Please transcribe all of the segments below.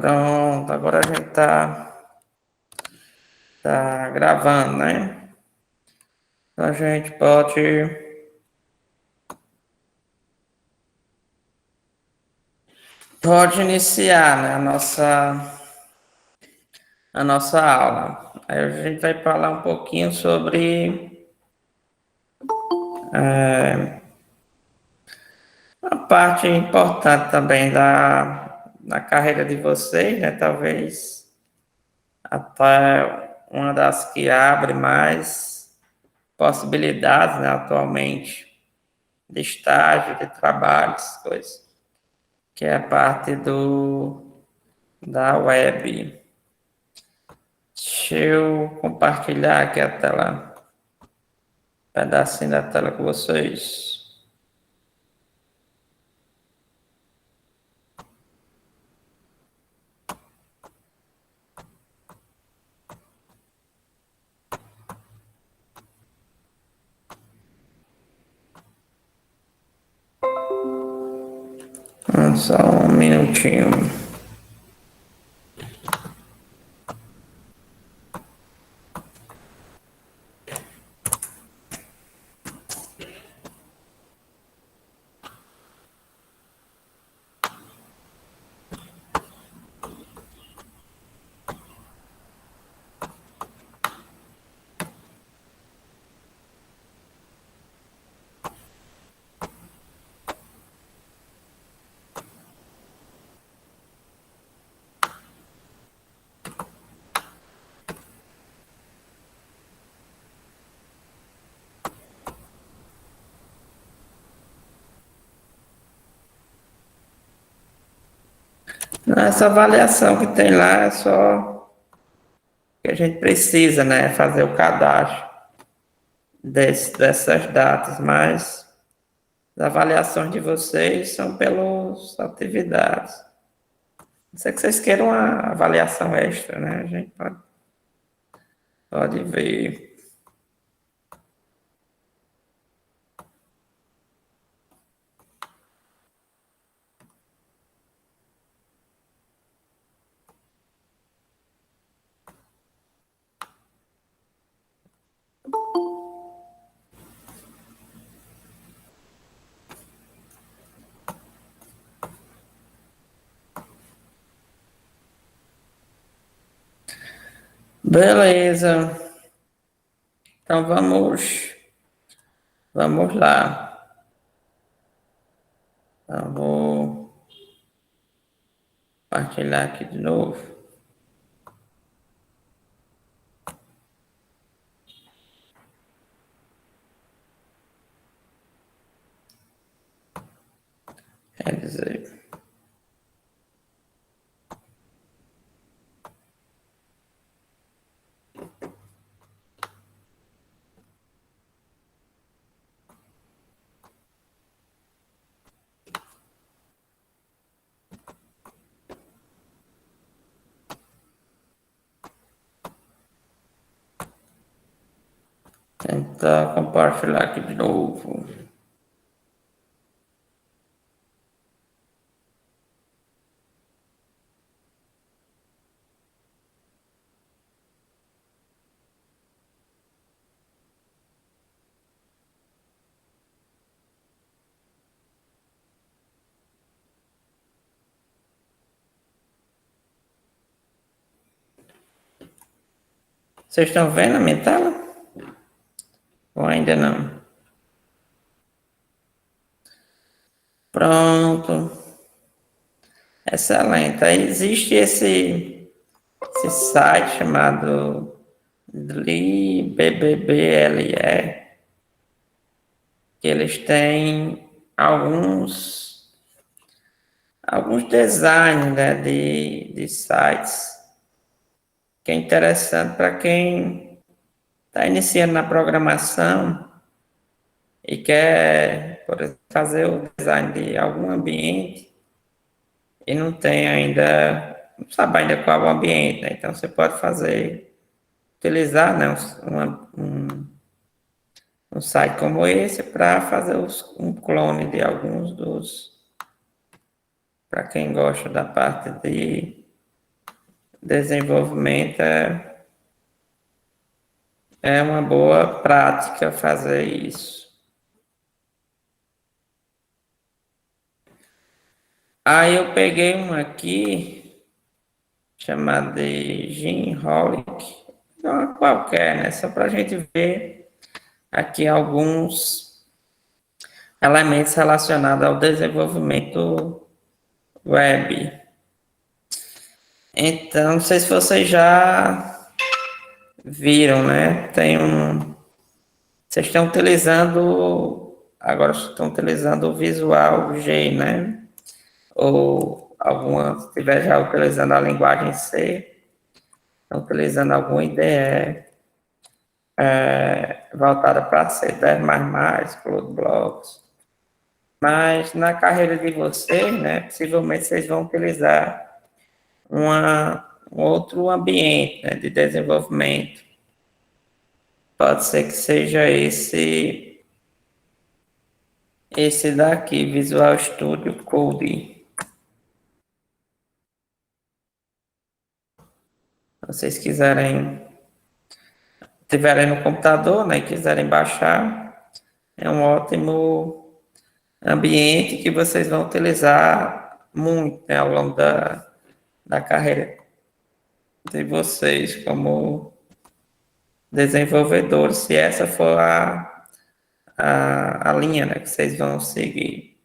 Pronto, agora a gente tá gravando, né? Então a gente pode iniciar, né, a nossa aula. Aí a gente vai falar um pouquinho sobre a parte importante também da carreira de vocês, né? Talvez até uma das que abre mais possibilidades, né, atualmente, de estágio, de trabalho, essas coisas, que é a parte da web. Deixa eu compartilhar aqui a tela, um pedacinho da tela com vocês. Só um minutinho. Essa avaliação que tem lá é só que a gente precisa, né, fazer o cadastro dessas datas, mas as avaliações de vocês são pelas atividades. Não sei que vocês queiram uma avaliação extra, né? A gente pode ver. Beleza. Então vamos lá. Então, vou compartilhar aqui de novo. Quer dizer, tentar compartilhar aqui de novo. Vocês estão vendo a minha tela? Ou ainda não? Pronto. Excelente. Aí existe esse site chamado BBBLE, que eles têm alguns designs, né, de sites, que é interessante para quem está iniciando na programação e quer, por exemplo, fazer o design de algum ambiente e não tem ainda, não sabe ainda qual é o ambiente, né? Então você pode utilizar, né, um site como esse para fazer um clone de alguns para quem gosta da parte desenvolvimento é uma boa prática fazer isso. Aí eu peguei um aqui, chamado de Gymholic, uma qualquer, né? Só para a gente ver aqui alguns elementos relacionados ao desenvolvimento web. Então, não sei se vocês já viram, né? Vocês estão utilizando, agora estão utilizando o Visual G, né? Ou alguma, se estiver já utilizando a linguagem C, estão utilizando alguma IDE voltada para C, 10++, CloudBlocks. Mas na carreira de vocês, né, possivelmente vocês vão utilizar um outro ambiente, né, de desenvolvimento. Pode ser que seja esse daqui, Visual Studio Code. Se vocês tiverem no computador, né, e quiserem baixar, é um ótimo ambiente que vocês vão utilizar muito, né, ao longo da carreira de vocês como desenvolvedores, se essa for a linha, né, que vocês vão seguir.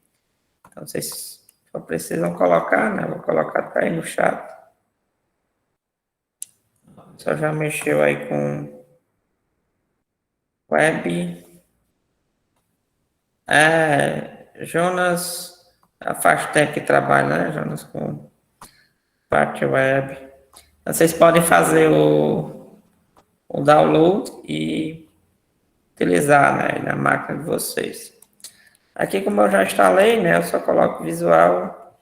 Então, vocês só precisam colocar, né, vou colocar até aí no chat. Só já mexeu aí com web. Jonas, faz tempo que trabalha, né, Jonas, com parte web. Então, vocês podem fazer o download e utilizar, né, na máquina de vocês. Aqui, como eu já instalei, né, eu só coloco Visual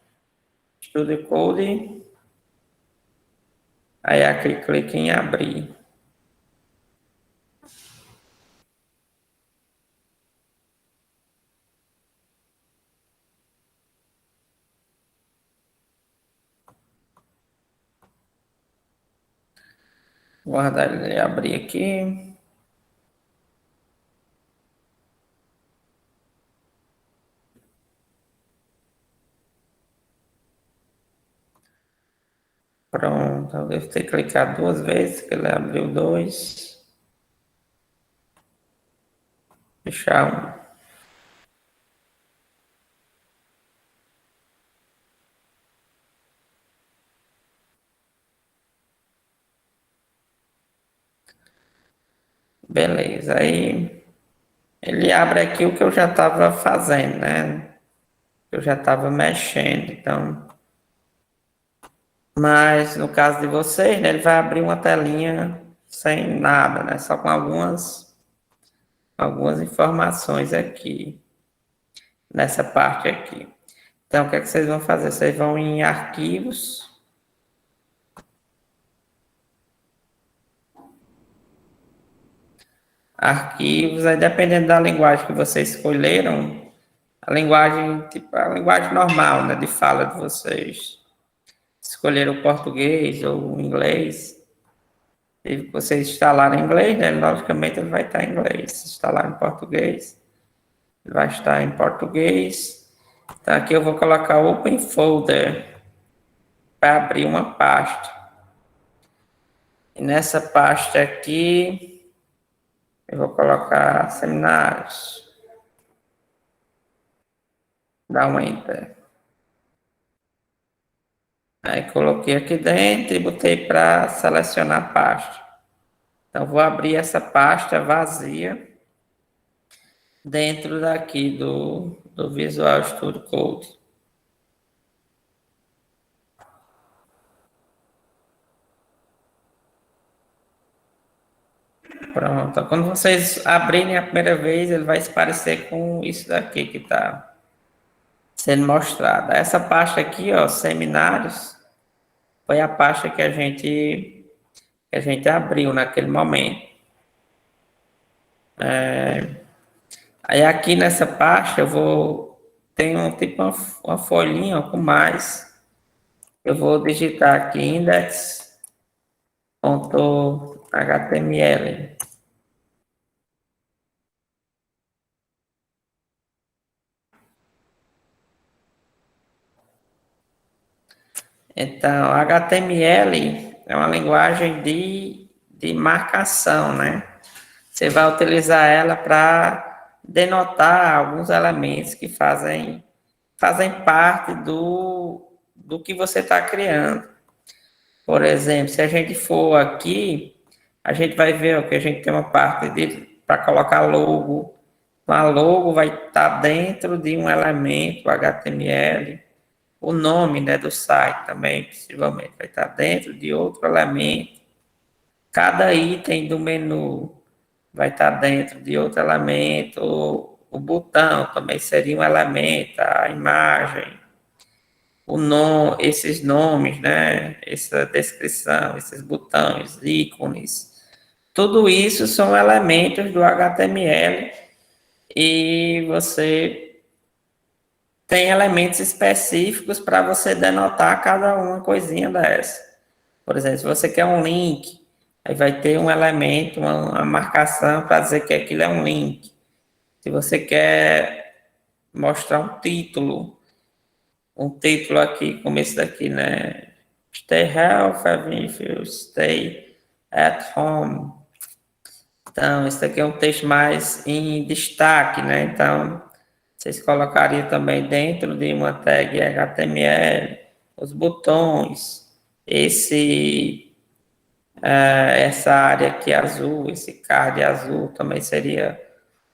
Studio Code. Aí aqui clique em abrir. Vou guardar ele abrir aqui. Pronto, eu devo ter clicado 2 vezes, que ele abriu 2. Fechar um. Beleza, aí ele abre aqui o que eu já estava fazendo, né? Eu já estava mexendo, então. Mas no caso de vocês, né, ele vai abrir uma telinha sem nada, né? Só com algumas informações aqui, nessa parte aqui. Então, o que é que vocês vão fazer? Vocês vão em arquivos. Arquivos, aí dependendo da linguagem que vocês escolheram, a linguagem, tipo, a linguagem normal, né, de fala de vocês. Escolheram o português ou o inglês. Se vocês instalarem em inglês, né, logicamente ele vai estar em inglês. Se instalar em português, ele vai estar em português. Então aqui eu vou colocar Open Folder para abrir uma pasta. E nessa pasta aqui, eu vou colocar seminários. Dá um Enter. Aí coloquei aqui dentro e botei para selecionar a pasta. Então vou abrir essa pasta vazia dentro daqui do Visual Studio Code. Pronto. Quando vocês abrirem a primeira vez, ele vai se parecer com isso daqui que está sendo mostrado. Essa pasta aqui, ó, seminários, foi a pasta que a gente abriu naquele momento. Aí aqui nessa pasta tem tipo uma folhinha com mais. Eu vou digitar aqui index ponto HTML. Então, HTML é uma linguagem de marcação, né? Você vai utilizar ela para denotar alguns elementos que fazem parte do que você está criando. Por exemplo, se a gente for aqui, a gente vai ver que a gente tem uma parte para colocar logo. A logo vai estar dentro de um elemento HTML. O nome, né, do site também, possivelmente, vai estar dentro de outro elemento. Cada item do menu vai estar dentro de outro elemento. O botão também seria um elemento, a imagem, o nome, esses nomes, né? Essa descrição, esses botões, ícones. Tudo isso são elementos do HTML e você tem elementos específicos para você denotar cada uma coisinha dessa. Por exemplo, se você quer um link, aí vai ter um elemento, uma marcação para dizer que aquilo é um link. Se você quer mostrar um título aqui, como esse daqui, né? Stay healthy if you stay at home. Então, esse daqui é um texto mais em destaque, né? Então, vocês colocariam também dentro de uma tag HTML os botões, essa área aqui azul, esse card azul também seria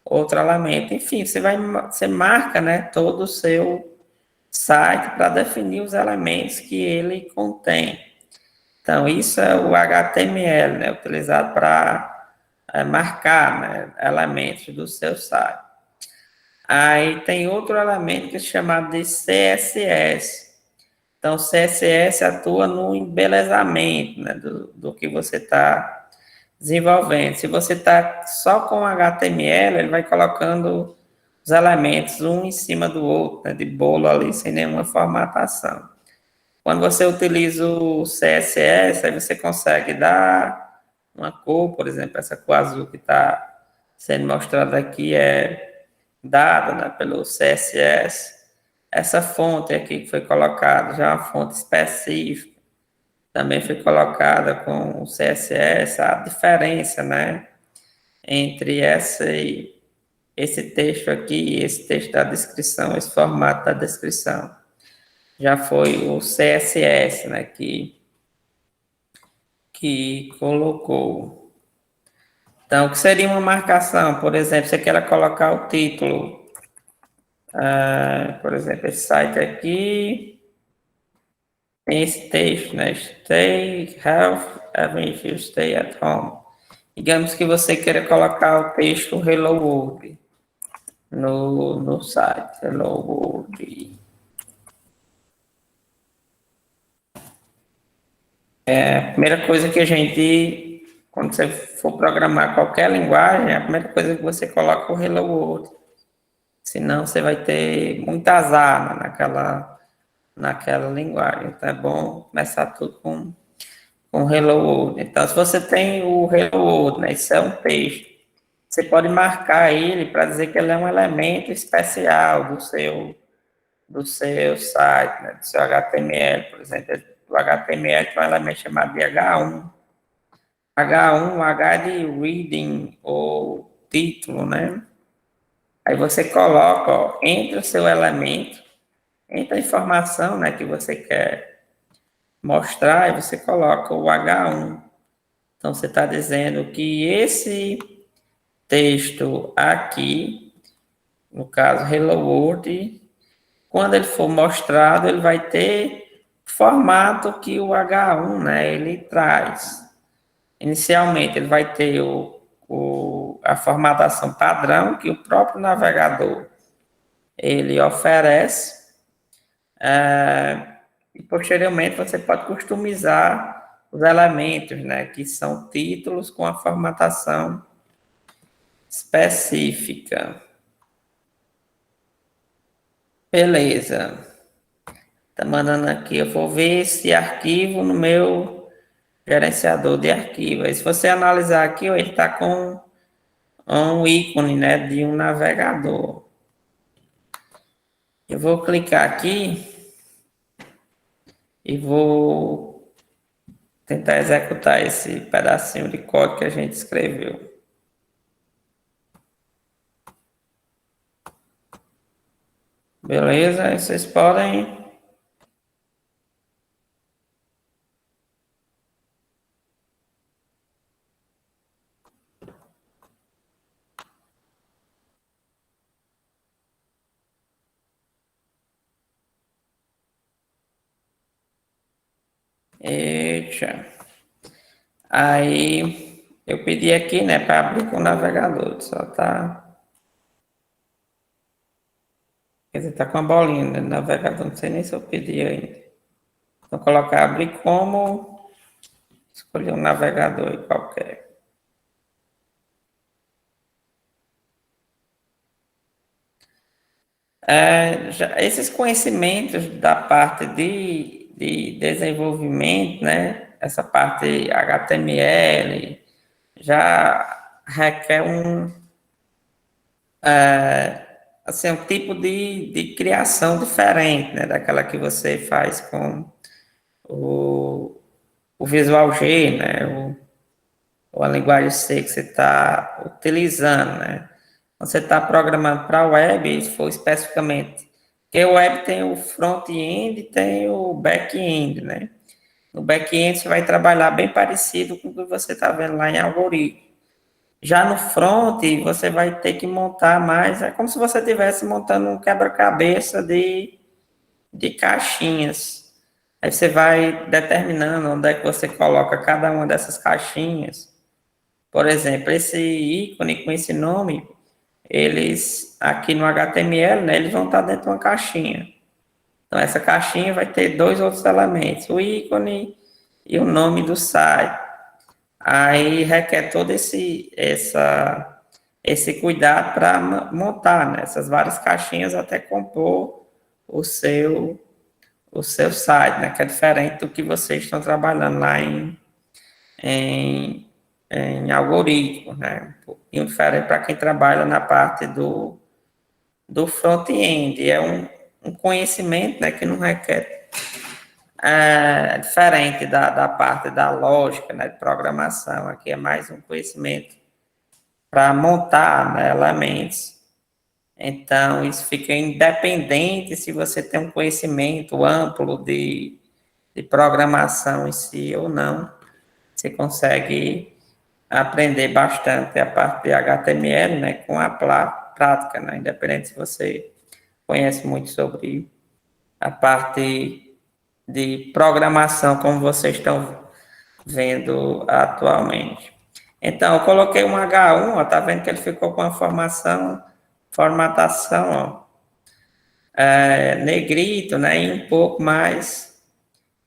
outro elemento. Enfim, você marca, né, todo o seu site para definir os elementos que ele contém. Então, isso é o HTML, né, utilizado para marcar, né, elementos do seu site. Aí tem outro elemento que é chamado de CSS. Então, CSS atua no embelezamento, né, do que você está desenvolvendo. Se você está só com HTML, ele vai colocando os elementos um em cima do outro, né, de bolo ali, sem nenhuma formatação. Quando você utiliza o CSS, aí você consegue dar uma cor, por exemplo, essa cor azul que está sendo mostrada aqui é dada, né, pelo CSS. Essa fonte aqui que foi colocada, já é uma fonte específica, também foi colocada com o CSS, a diferença, né, entre esse texto aqui e esse texto da descrição, esse formato da descrição. Já foi o CSS, né, que colocou. Então, o que seria uma marcação? Por exemplo, você quer colocar o título, por exemplo, esse site aqui, tem esse texto, né? Stay healthy even if you stay at home. Digamos que você queira colocar o texto Hello World no site. Hello World. A primeira coisa que a gente, quando você for programar qualquer linguagem, a primeira coisa que você coloca é o Hello World. Senão você vai ter muito azar, né, naquela linguagem. Então é bom começar tudo com Hello World. Então, se você tem o Hello World, né, isso é um texto, você pode marcar ele para dizer que ele é um elemento especial do seu site, né, do seu HTML, por exemplo. O HTML tem um elemento chamado de H1. H1, H de reading, ou título, né? Aí você coloca, ó, entre o seu elemento, entre a informação, né, que você quer mostrar, e você coloca o H1. Então, você está dizendo que esse texto aqui, no caso Hello World, quando ele for mostrado, ele vai ter formato que o H1, né, ele traz. Inicialmente, ele vai ter a formatação padrão que o próprio navegador ele oferece, e posteriormente você pode customizar os elementos, né, que são títulos com a formatação específica. Beleza. Tá mandando aqui, eu vou ver esse arquivo no meu gerenciador de arquivos. Aí, se você analisar aqui, ó, ele está com um ícone, né, de um navegador. Eu vou clicar aqui e vou tentar executar esse pedacinho de código que a gente escreveu. Beleza? Aí vocês podem... Eita. Aí eu pedi aqui, né, para abrir com o navegador. Só tá... Quer dizer, tá com a bolinha né, no navegador. Não sei nem se eu pedi ainda. Vou colocar abrir como... Escolher um navegador aí qualquer. Esses conhecimentos da parte de desenvolvimento, né? Essa parte HTML, já requer assim, um tipo de criação diferente, né? Daquela que você faz com o Visual G, né? Ou a linguagem C que você está utilizando, né? Você está programando para a web, se for especificamente, porque o web tem o front-end e tem o back-end, né? No back-end você vai trabalhar bem parecido com o que você está vendo lá em algoritmo. Já no front, você vai ter que montar mais, é como se você estivesse montando um quebra-cabeça de caixinhas. Aí você vai determinando onde é que você coloca cada uma dessas caixinhas. Por exemplo, esse ícone com esse nome, eles, aqui no HTML, né, eles vão estar dentro de uma caixinha. Então, essa caixinha vai ter dois outros elementos, o ícone e o nome do site. Aí requer todo esse cuidado para montar né, essas várias caixinhas até compor o seu, o seu site, né, que é diferente do que vocês estão trabalhando lá em, em algoritmos, né? Um pouquinho diferente para quem trabalha na parte do front-end. É um conhecimento né, que não requer diferente da parte da lógica, né, de programação. Aqui é mais um conhecimento para montar né, elementos. Então, isso fica independente se você tem um conhecimento amplo de programação em si ou não. Você consegue aprender bastante a parte de HTML, né, com a prática, né, independente se você conhece muito sobre a parte de programação, como vocês estão vendo atualmente. Então, eu coloquei um H1, ó, tá vendo que ele ficou com a formatação, ó, negrito, né, e um pouco mais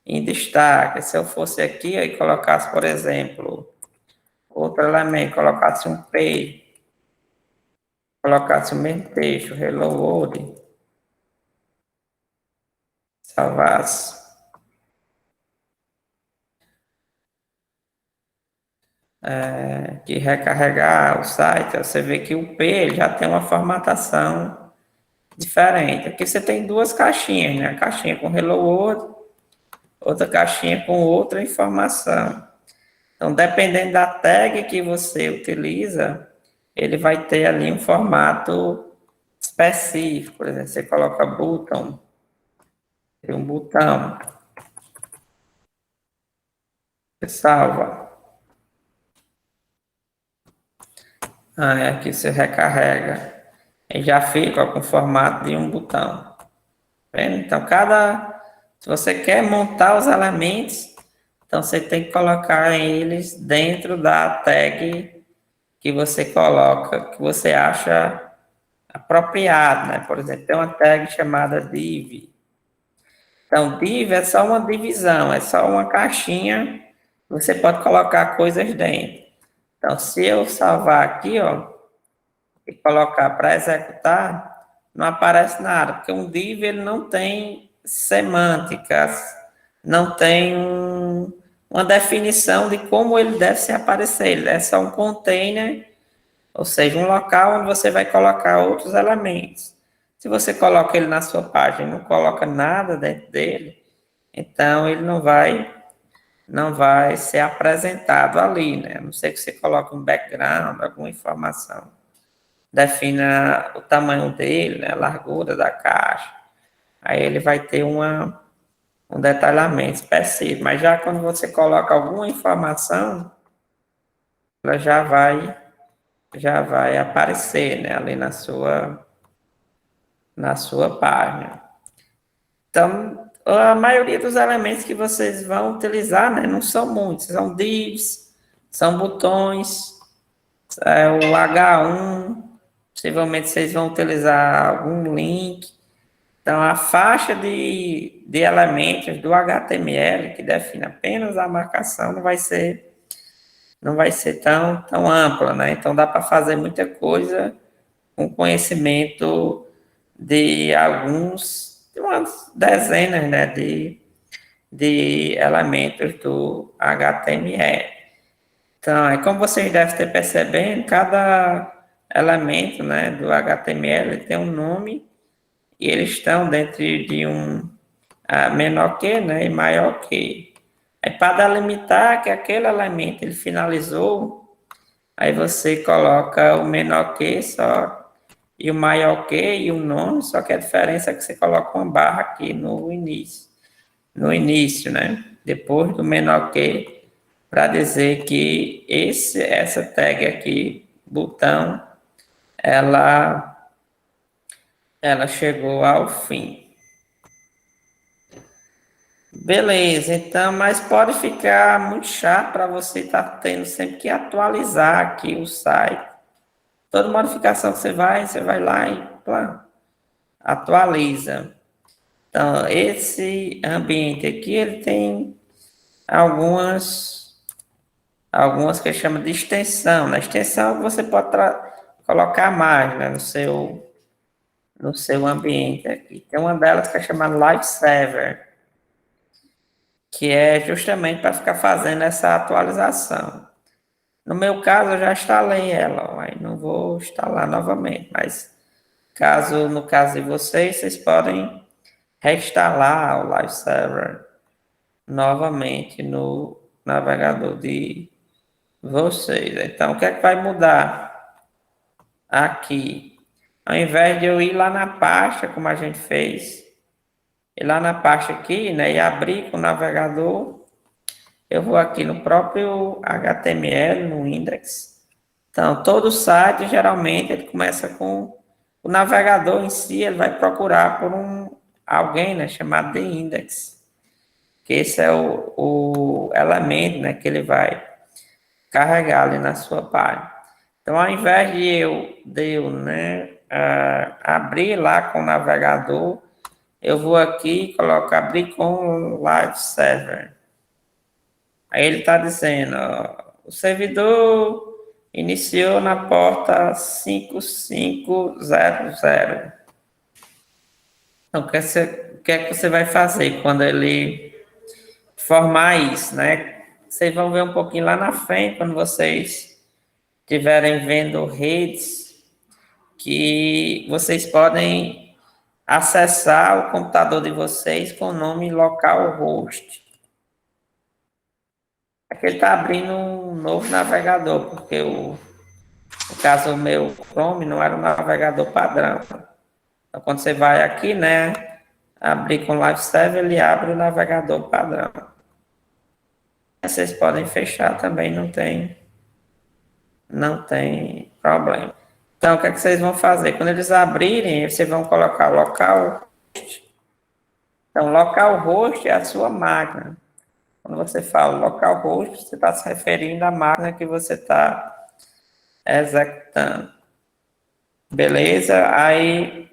em destaque. Se eu fosse aqui e colocasse, por exemplo, outro elemento, colocasse um P, colocasse o mesmo texto, hello world, salvasse, que recarregar o site, você vê que o P ele já tem uma formatação diferente. Aqui você tem duas caixinhas, né? A caixinha com hello world, outra caixinha com outra informação. Então, dependendo da tag que você utiliza, ele vai ter ali um formato específico. Por exemplo, você coloca button, tem um botão, você salva. Aí aqui você recarrega. E já fica com o formato de um botão. Tá vendo? Então, se você quer montar os elementos, então você tem que colocar eles dentro da tag que você coloca, que você acha apropriado, né? Por exemplo, tem uma tag chamada div. Então, div é só uma divisão, é só uma caixinha, você pode colocar coisas dentro. Então, se eu salvar aqui, ó, e colocar para executar, não aparece nada, porque um div ele não tem semânticas, não tem uma definição de como ele deve se aparecer. Ele é só um container, ou seja, um local onde você vai colocar outros elementos. Se você coloca ele na sua página e não coloca nada dentro dele, então ele não vai ser apresentado ali, né? A não ser que você coloque um background, alguma informação. Defina o tamanho dele, né? A largura da caixa. Aí ele vai ter um detalhamento específico. Mas já quando você coloca alguma informação, ela já vai aparecer, né? Ali na sua página. Então, a maioria dos elementos que vocês vão utilizar, né, não são muitos, são divs, são botões, o H1, possivelmente vocês vão utilizar algum link. Então, a faixa de elementos do HTML, que define apenas a marcação, não vai ser tão ampla, né? Então, dá para fazer muita coisa com conhecimento de umas dezenas, né, de elementos do HTML. Então, como vocês devem ter percebendo, cada elemento, né, do HTML tem um nome e eles estão dentro de um menor que, né, e maior que. Aí, para delimitar que aquele elemento ele finalizou, aí você coloca o menor que só e o maior que e o nome, só que a diferença é que você coloca uma barra aqui no início, né? Depois do menor que, para dizer que essa tag aqui, botão, ela chegou ao fim. Beleza, então, mas pode ficar muito chato para você estar tendo sempre que atualizar aqui o site. Toda modificação que você vai lá e atualiza. Então, esse ambiente aqui, ele tem algumas que chama de extensão. Na extensão, você pode colocar mais, né, no seu ambiente aqui. Tem uma delas que é chamada Live Server, que é justamente para ficar fazendo essa atualização. No meu caso, eu já instalei ela, aí não vou instalar novamente, mas no caso de vocês podem reinstalar o Live Server novamente no navegador de vocês. Então, o que é que vai mudar aqui? Ao invés de eu ir lá na pasta, como a gente fez, ir lá na pasta aqui, né, e abrir com o navegador, eu vou aqui no próprio HTML, no index. Então, todo site, geralmente, ele começa com o navegador em si, ele vai procurar por alguém, né, chamado de index, que esse é o elemento, né, que ele vai carregar ali na sua página. Então, ao invés de eu né, abrir lá com o navegador, eu vou aqui e coloco abrir com o Live Server. Aí ele está dizendo, ó, o servidor iniciou na porta 5500. Então, o que é que você vai fazer quando ele formar isso, né? Vocês vão ver um pouquinho lá na frente, quando vocês estiverem vendo redes, que vocês podem acessar o computador de vocês com o nome localhost. Aqui ele está abrindo um novo navegador, porque no caso o meu Chrome não era um navegador padrão. Então, quando você vai aqui, né, abrir com Live Server, ele abre o navegador padrão. Vocês podem fechar também, não tem problema. Então, o que é que vocês vão fazer? Quando eles abrirem, vocês vão colocar localhost. Então, localhost é a sua máquina. Quando você fala localhost, você está se referindo à máquina que você está executando. Beleza? Aí...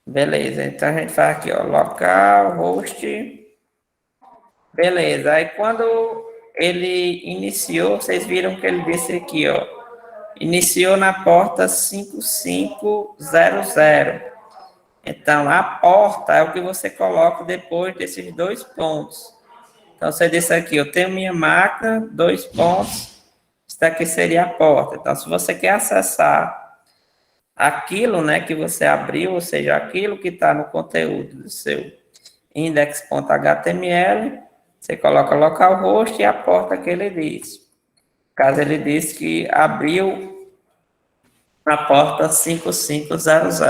Beleza, então a gente faz aqui, ó, localhost. Beleza, aí quando ele iniciou, vocês viram que ele disse aqui, ó, iniciou na porta 5500. Então, a porta é o que você coloca depois desses 2 pontos. Então, você disse aqui, eu tenho minha máquina, 2 pontos, isso daqui seria a porta. Então, se você quer acessar aquilo, né, que você abriu, ou seja, aquilo que está no conteúdo do seu index.html, você coloca localhost e a porta que ele diz. Caso ele diz que abriu na porta 5500.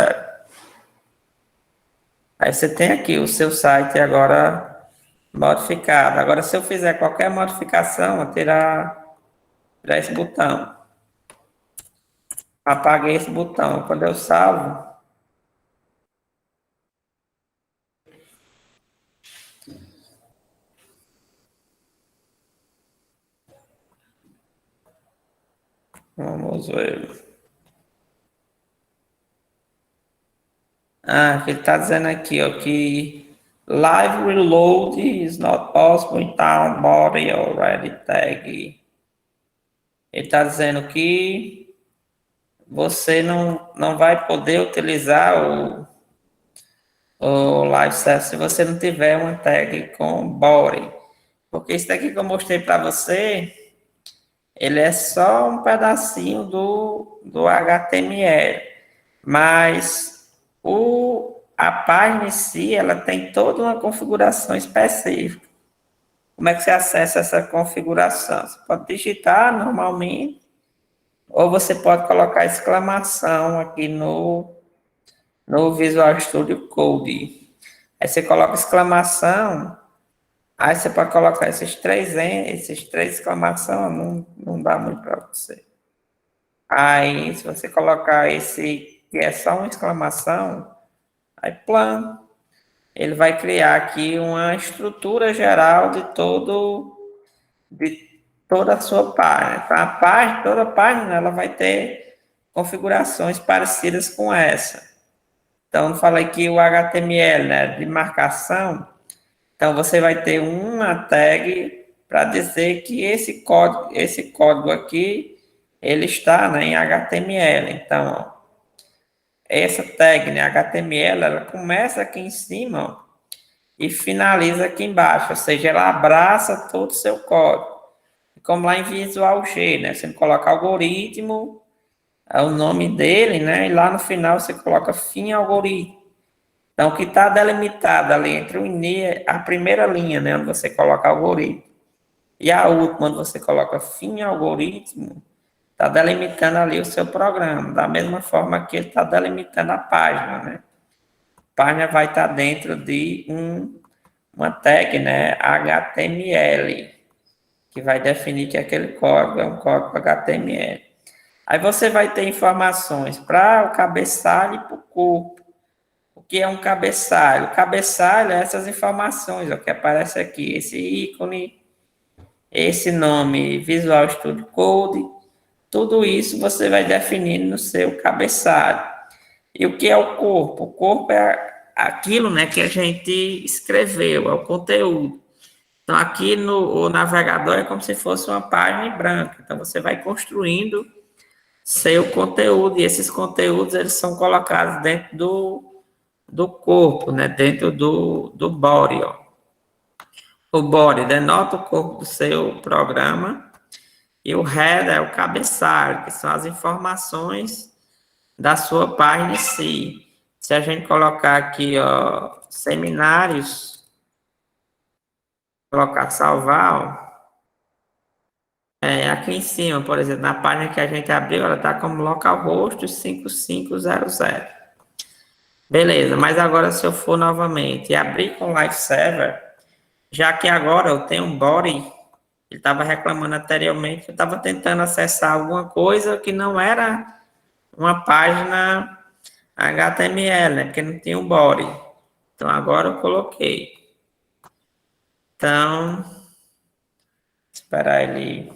Aí você tem aqui o seu site agora modificado. Agora, se eu fizer qualquer modificação, eu tirar esse botão. Apaguei esse botão. Quando eu salvo, vamos ver. Que ele está dizendo aqui, ó, que live reload is not possible in town body already tag. Ele está dizendo que você não vai poder utilizar o live service se você não tiver uma tag com body. Porque isso daqui que eu mostrei para você, ele é só um pedacinho do HTML. Mas a página em si, ela tem toda uma configuração específica. Como é que você acessa essa configuração? Você pode digitar normalmente, ou você pode colocar exclamação aqui no Visual Studio Code. Aí você coloca exclamação, aí você pode colocar esses três exclamação, não dá muito para você. Aí, se você colocar esse, que é só uma exclamação, aí plano, ele vai criar aqui uma estrutura geral de toda a sua página. Então, toda a página, ela vai ter configurações parecidas com essa. Então, eu falei que o HTML, né, de marcação, então você vai ter uma tag para dizer que esse código aqui, ele está, né, em HTML. Então, ó, essa tag, né, HTML, ela começa aqui em cima, ó, e finaliza aqui embaixo, ou seja, ela abraça todo o seu código. Como lá em Visual G, né, você coloca algoritmo, é o nome dele, né, e lá no final você coloca fim algoritmo. Então, o que está delimitado ali entre a primeira linha, né, onde você coloca algoritmo, e a última, onde você coloca fim algoritmo, está delimitando ali o seu programa, da mesma forma que ele está delimitando a página, né? A página vai estar dentro de uma tag, né, HTML, que vai definir que aquele código é um código HTML. Aí você vai ter informações para o cabeçalho e para o corpo. O que é um cabeçalho? O cabeçalho é essas informações, ó, que aparece aqui, esse ícone, esse nome Visual Studio Code, tudo isso você vai definir no seu cabeçalho. E o que é o corpo? O corpo é aquilo, né, que a gente escreveu, é o conteúdo. Então, aqui o navegador é como se fosse uma página em branco. Então, você vai construindo seu conteúdo, e esses conteúdos, eles são colocados dentro do corpo, né, dentro do body, ó. O body denota o corpo do seu programa, e o header é o cabeçalho, que são as informações da sua página em si. Se a gente colocar aqui, ó, seminários, colocar salvar, ó, aqui em cima, por exemplo, na página que a gente abriu, ela está como localhost 5500. Beleza, mas agora se eu for novamente e abrir com o Live Server, já que agora eu tenho um body, ele estava reclamando anteriormente que eu estava tentando acessar alguma coisa que não era uma página HTML, né? Porque não tinha um body. Então, agora eu coloquei. Então, esperar ele.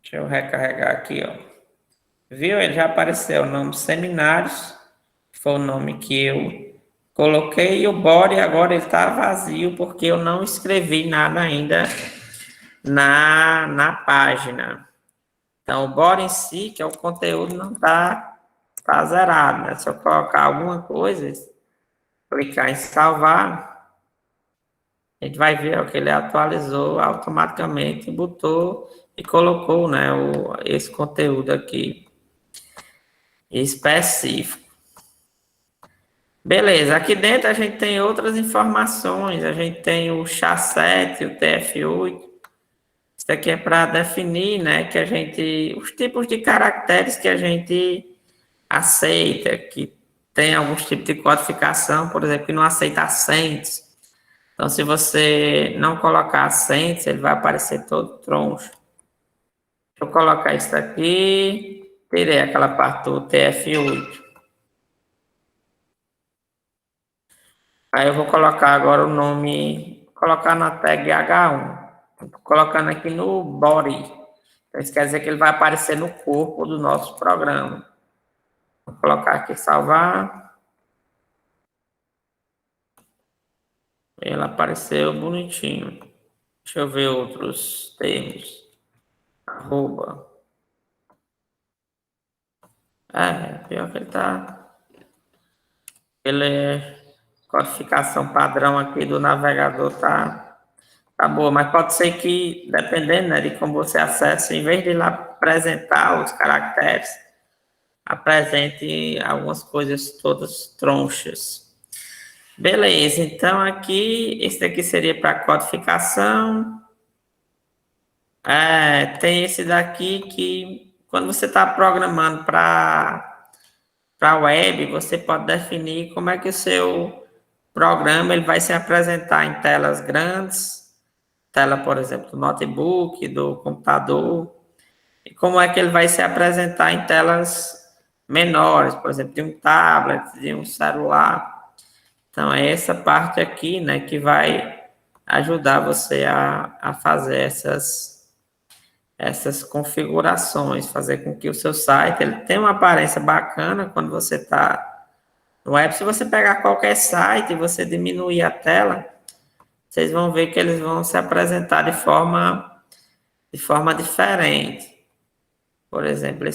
Deixa eu recarregar aqui, ó. Viu? Ele já apareceu o nome Seminários, que foi o nome que eu coloquei, e o body agora ele está vazio, porque eu não escrevi nada ainda na página. Então, o body em si, que é o conteúdo, não está está zerado, né? Se eu colocar alguma coisa, clicar em salvar, a gente vai ver ó, que ele atualizou automaticamente, botou e colocou, né, esse conteúdo aqui específico. Beleza, aqui dentro a gente tem outras informações, a gente tem o SHA-7, o TF-8, isso aqui é para definir, né, que a gente, os tipos de caracteres que a gente aceita, que tem alguns tipos de codificação, por exemplo, que não aceita acentes. Então, se você não colocar acentes, ele vai aparecer todo troncho. Deixa eu colocar isso aqui, tirei aquela parte do TF-8. Aí eu vou colocar agora o nome, colocar na tag H1. Tô colocando aqui no body. Então, isso quer dizer que ele vai aparecer no corpo do nosso programa. Vou colocar aqui salvar. Ele apareceu bonitinho. Deixa eu ver outros termos. Arroba. Pior que ele tá. Ele é codificação padrão aqui do navegador tá boa, mas pode ser que, dependendo, né, de como você acessa, em vez de ir lá apresentar os caracteres, apresente algumas coisas todas tronchas. Beleza, então aqui, esse daqui seria para codificação. Tem esse daqui que, quando você está programando para web, você pode definir como é que o seu programa ele vai se apresentar em telas grandes, tela, por exemplo, do notebook, do computador, e como é que ele vai se apresentar em telas menores, por exemplo, de um tablet, de um celular. Então, é essa parte aqui, né, que vai ajudar você a fazer essas configurações, fazer com que o seu site ele tenha uma aparência bacana quando você está no web. Se você pegar qualquer site e você diminuir a tela, vocês vão ver que eles vão se apresentar de forma diferente. Por exemplo,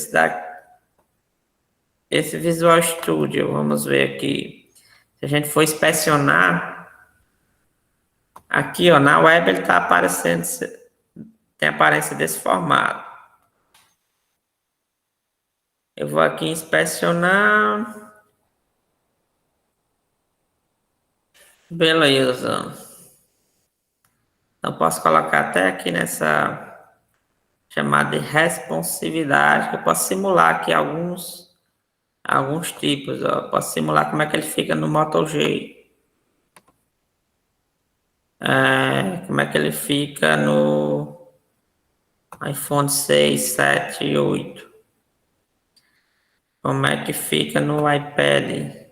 esse Visual Studio, vamos ver aqui. Se a gente for inspecionar, aqui ó, na web ele está aparecendo, tem aparência desse formato. Eu vou aqui inspecionar. Beleza. Então, posso colocar até aqui nessa chamada de responsividade, que eu posso simular aqui alguns tipos. Ó. Posso simular como é que ele fica no Moto G. Como é que ele fica no iPhone 6, 7 e 8. Como é que fica no iPad.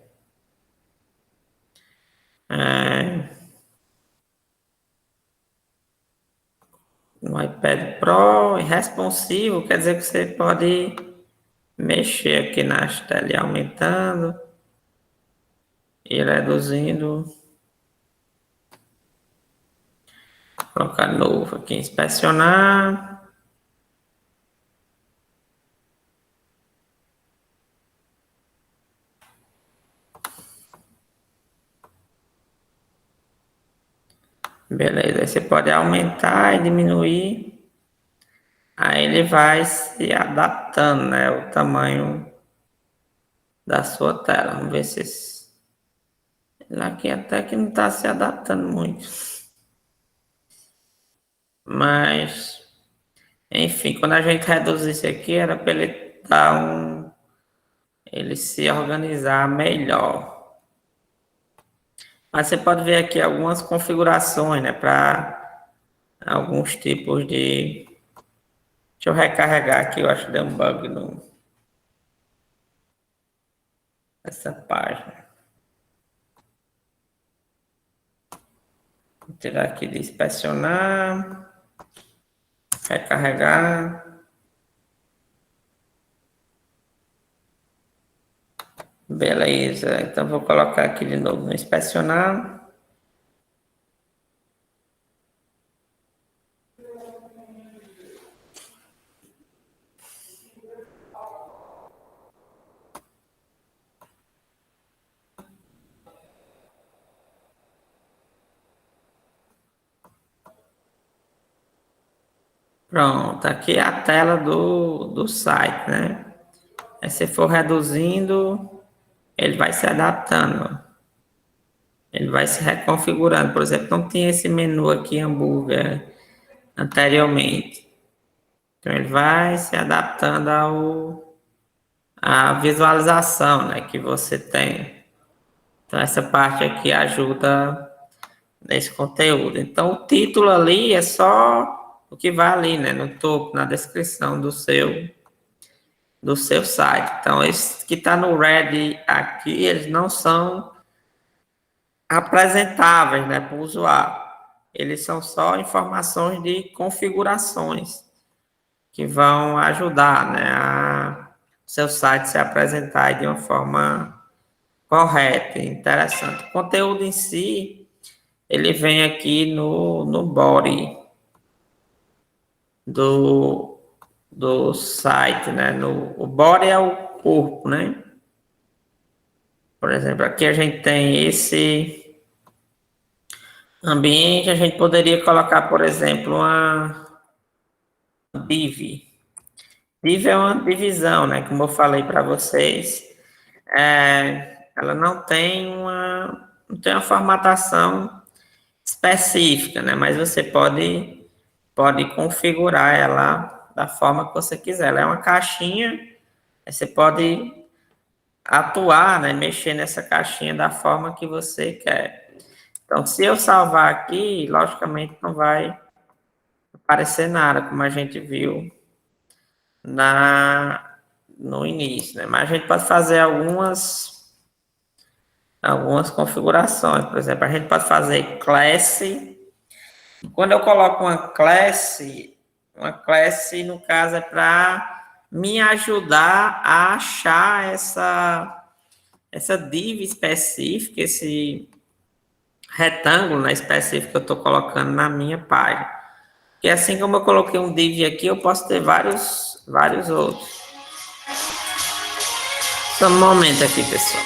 No iPad Pro, responsivo, quer dizer que você pode mexer aqui nas telas, aumentando e reduzindo. Colocar novo aqui, inspecionar. Beleza, aí você pode aumentar e diminuir. Aí ele vai se adaptando, né? O tamanho da sua tela. Vamos ver se ele aqui até que não está se adaptando muito. Mas, enfim, quando a gente reduz isso aqui, era para ele dar ele se organizar melhor. Mas você pode ver aqui algumas configurações, né? Para alguns tipos de. Deixa eu recarregar aqui, eu acho que deu um bug nessa página. Vou tirar aqui de inspecionar, recarregar. Beleza, então vou colocar aqui de novo no inspecionar. Pronto, aqui é a tela do site, né? Aí se for reduzindo, ele vai se adaptando. Ele vai se reconfigurando. Por exemplo, não tinha esse menu aqui, hambúrguer, anteriormente. Então ele vai se adaptando à visualização, né, que você tem. Então essa parte aqui ajuda nesse conteúdo. Então o título ali é só o que vai ali, né, no topo, na descrição do seu site. Então esse que está no red aqui, eles não são apresentáveis, né, para o usuário. Eles são só informações de configurações que vão ajudar, né, a seu site se apresentar de uma forma correta, interessante. O conteúdo em si, ele vem aqui no body do, do site, né? O body é o corpo, né? Por exemplo, aqui a gente tem esse ambiente, a gente poderia colocar, por exemplo, uma div. Div é uma divisão, né? Como eu falei para vocês, ela não tem uma formatação específica, né? Mas você pode configurar ela da forma que você quiser. Ela é uma caixinha, aí você pode atuar, né? Mexer nessa caixinha da forma que você quer. Então, se eu salvar aqui, logicamente não vai aparecer nada, como a gente viu no início, né? Mas a gente pode fazer algumas configurações. Por exemplo, a gente pode fazer class. Quando eu coloco uma classe no caso é para me ajudar a achar essa div específica, esse retângulo, né, específico que eu estou colocando na minha página. Porque assim como eu coloquei um div aqui, eu posso ter vários outros. Só um momento aqui, pessoal.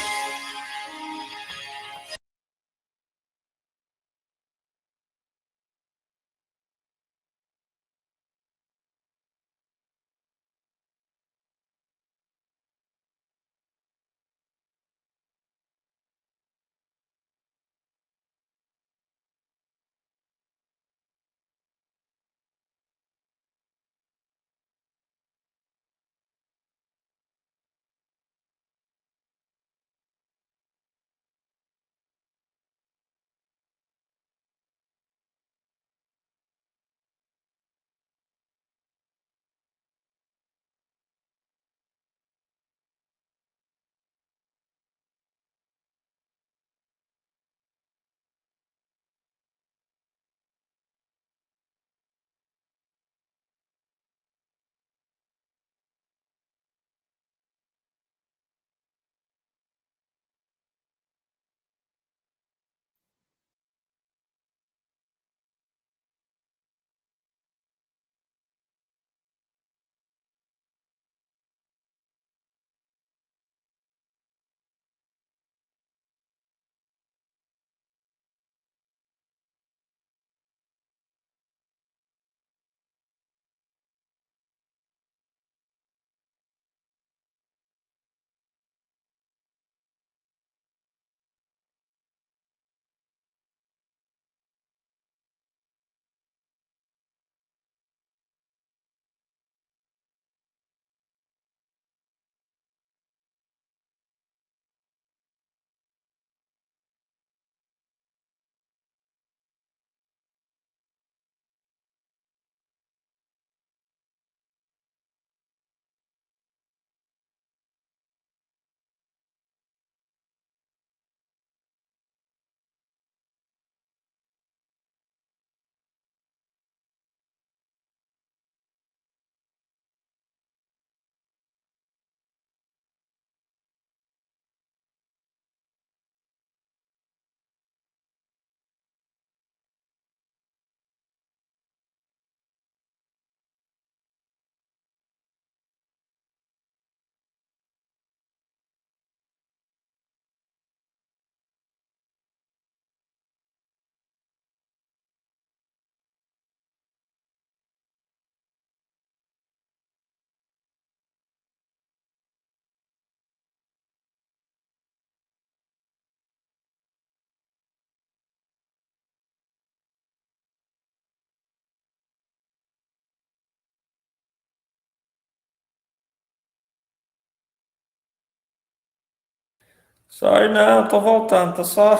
Sorry, não, tô voltando, tô só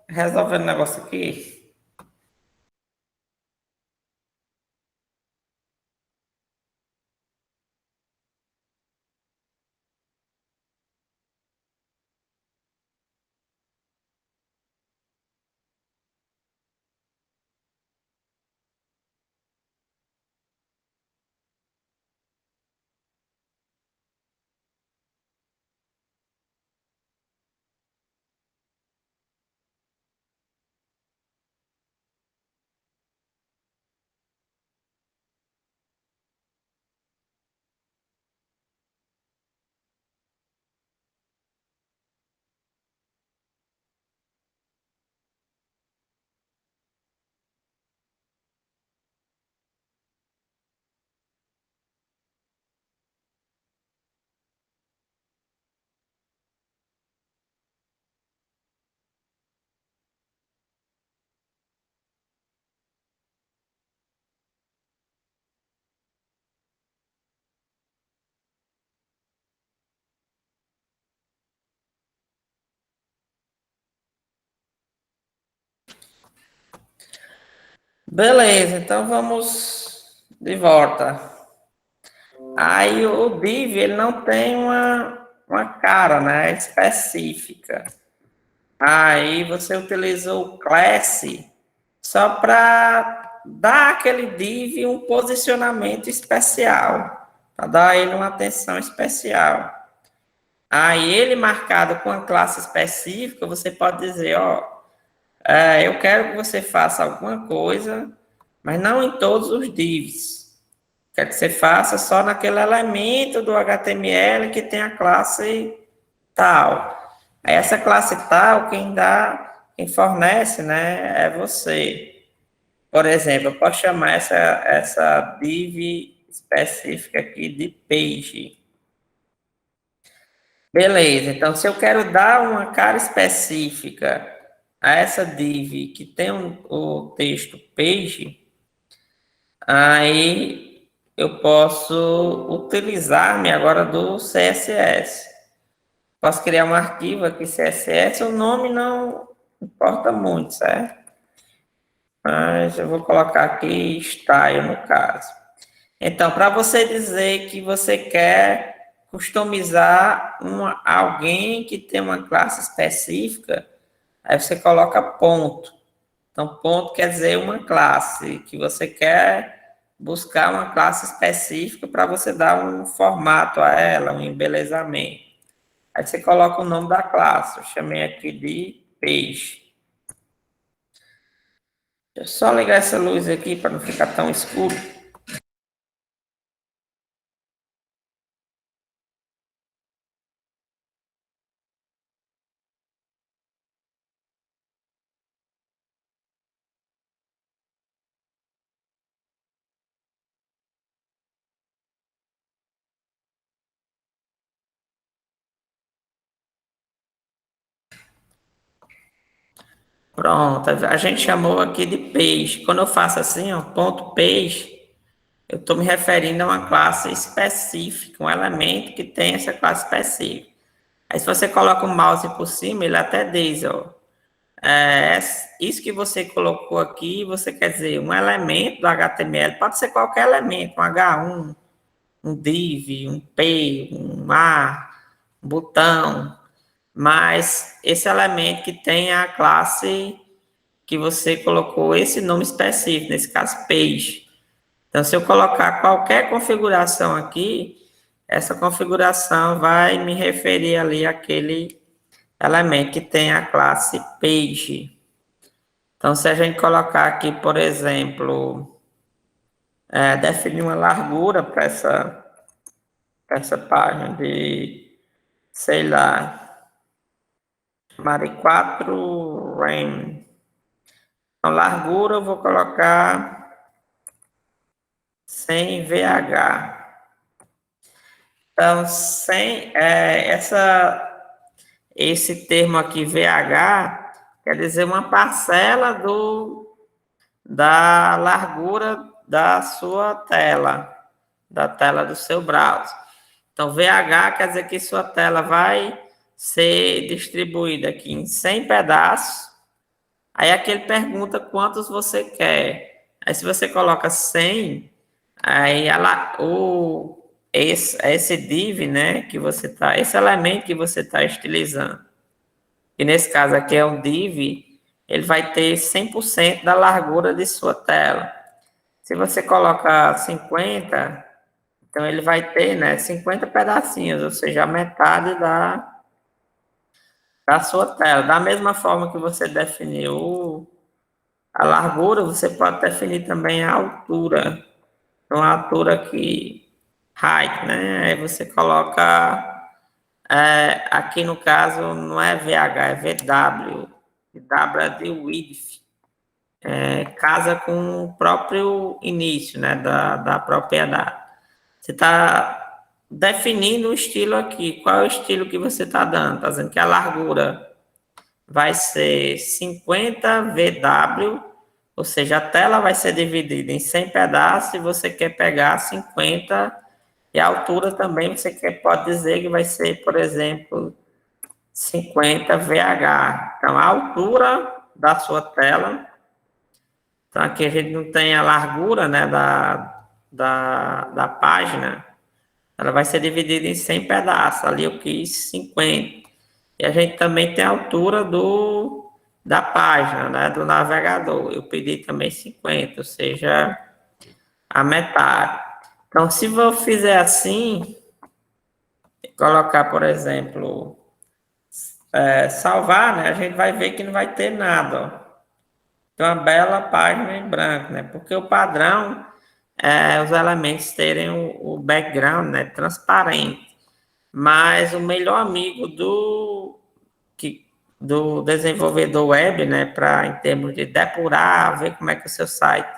resolvendo um negócio aqui. Beleza, então vamos de volta. Aí o div, ele não tem uma cara, né, específica. Aí você utilizou o class só para dar aquele div um posicionamento especial, para dar a ele uma atenção especial. Aí ele marcado com a classe específica, você pode dizer, ó, eu quero que você faça alguma coisa, mas não em todos os divs. Quero que você faça só naquele elemento do HTML que tem a classe tal. Aí essa classe tal, quem dá, quem fornece, né, é você. Por exemplo, eu posso chamar essa div específica aqui de page. Beleza, então se eu quero dar uma cara específica a essa div que tem o texto page, aí eu posso utilizar-me agora do CSS. Posso criar um arquivo aqui CSS, o nome não importa muito, certo? Mas eu vou colocar aqui style no caso. Então, para você dizer que você quer customizar alguém que tem uma classe específica, aí você coloca ponto. Então, ponto quer dizer uma classe, que você quer buscar uma classe específica para você dar um formato a ela, um embelezamento. Aí você coloca o nome da classe, eu chamei aqui de page. Deixa eu só ligar essa luz aqui para não ficar tão escuro. Pronto, a gente chamou aqui de page. Quando eu faço assim, ó, ponto page, eu estou me referindo a uma classe específica, um elemento que tem essa classe específica. Aí se você coloca o mouse por cima, ele até diz, ó, isso que você colocou aqui, você quer dizer um elemento do HTML, pode ser qualquer elemento, um H1, um div, um p, um a, um botão, mas esse elemento que tem a classe que você colocou esse nome específico, nesse caso page. Então, se eu colocar qualquer configuração aqui, essa configuração vai me referir ali àquele elemento que tem a classe page. Então, se a gente colocar aqui, por exemplo, definir uma largura para essa página de, sei lá, Mari 4 RAM. Então, largura eu vou colocar 100 VH. Então, esse termo aqui, VH, quer dizer uma parcela da largura da sua tela, da tela do seu browser. Então, VH quer dizer que sua tela vai ser distribuído aqui em 100 pedaços. Aí aqui ele pergunta quantos você quer. Aí se você coloca 100, aí esse div, né, que você tá, esse elemento que você está estilizando, e nesse caso aqui é um div, ele vai ter 100% da largura de sua tela. Se você coloca 50, então ele vai ter, né, 50 pedacinhos, ou seja, a metade da sua tela. Da mesma forma que você definiu a largura, você pode definir também a altura. Então, a altura aqui, height, né? Aí você coloca, aqui no caso, não é VH, é VW. VW é de width. Casa com o próprio início, né, da propriedade. Você está definindo o estilo aqui. Qual é o estilo que você está dando? Está dizendo que a largura vai ser 50 VW, ou seja, a tela vai ser dividida em 100 pedaços e você quer pegar 50, e a altura também você pode dizer que vai ser, por exemplo, 50 VH. Então, a altura da sua tela, então aqui a gente não tem a largura, né, da página, ela vai ser dividida em 100 pedaços, ali eu quis 50. E a gente também tem a altura da página, né, do navegador. Eu pedi também 50, ou seja, a metade. Então, se eu fizer assim, colocar, por exemplo, salvar, né, a gente vai ver que não vai ter nada. Ó. Tem uma bela página em branco, né? Porque o padrão é os elementos terem o background, né, transparente. Mas o melhor amigo do desenvolvedor web, né, para em termos de depurar, ver como é que o seu site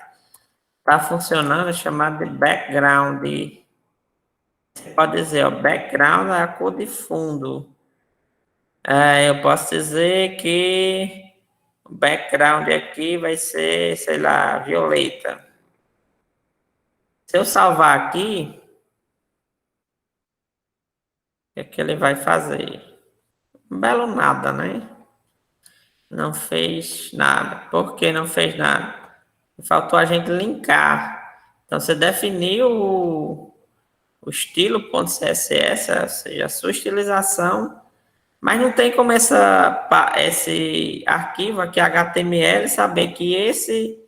está funcionando, é chamado de background. Você pode dizer, ó, background é a cor de fundo. Eu posso dizer que o background aqui vai ser, sei lá, violeta. Se eu salvar aqui, o que é que ele vai fazer? Um belo nada, né? Não fez nada. Por que não fez nada? Faltou a gente linkar. Então, você definiu o estilo .css, ou seja, a sua estilização, mas não tem como esse arquivo aqui, HTML, saber que esse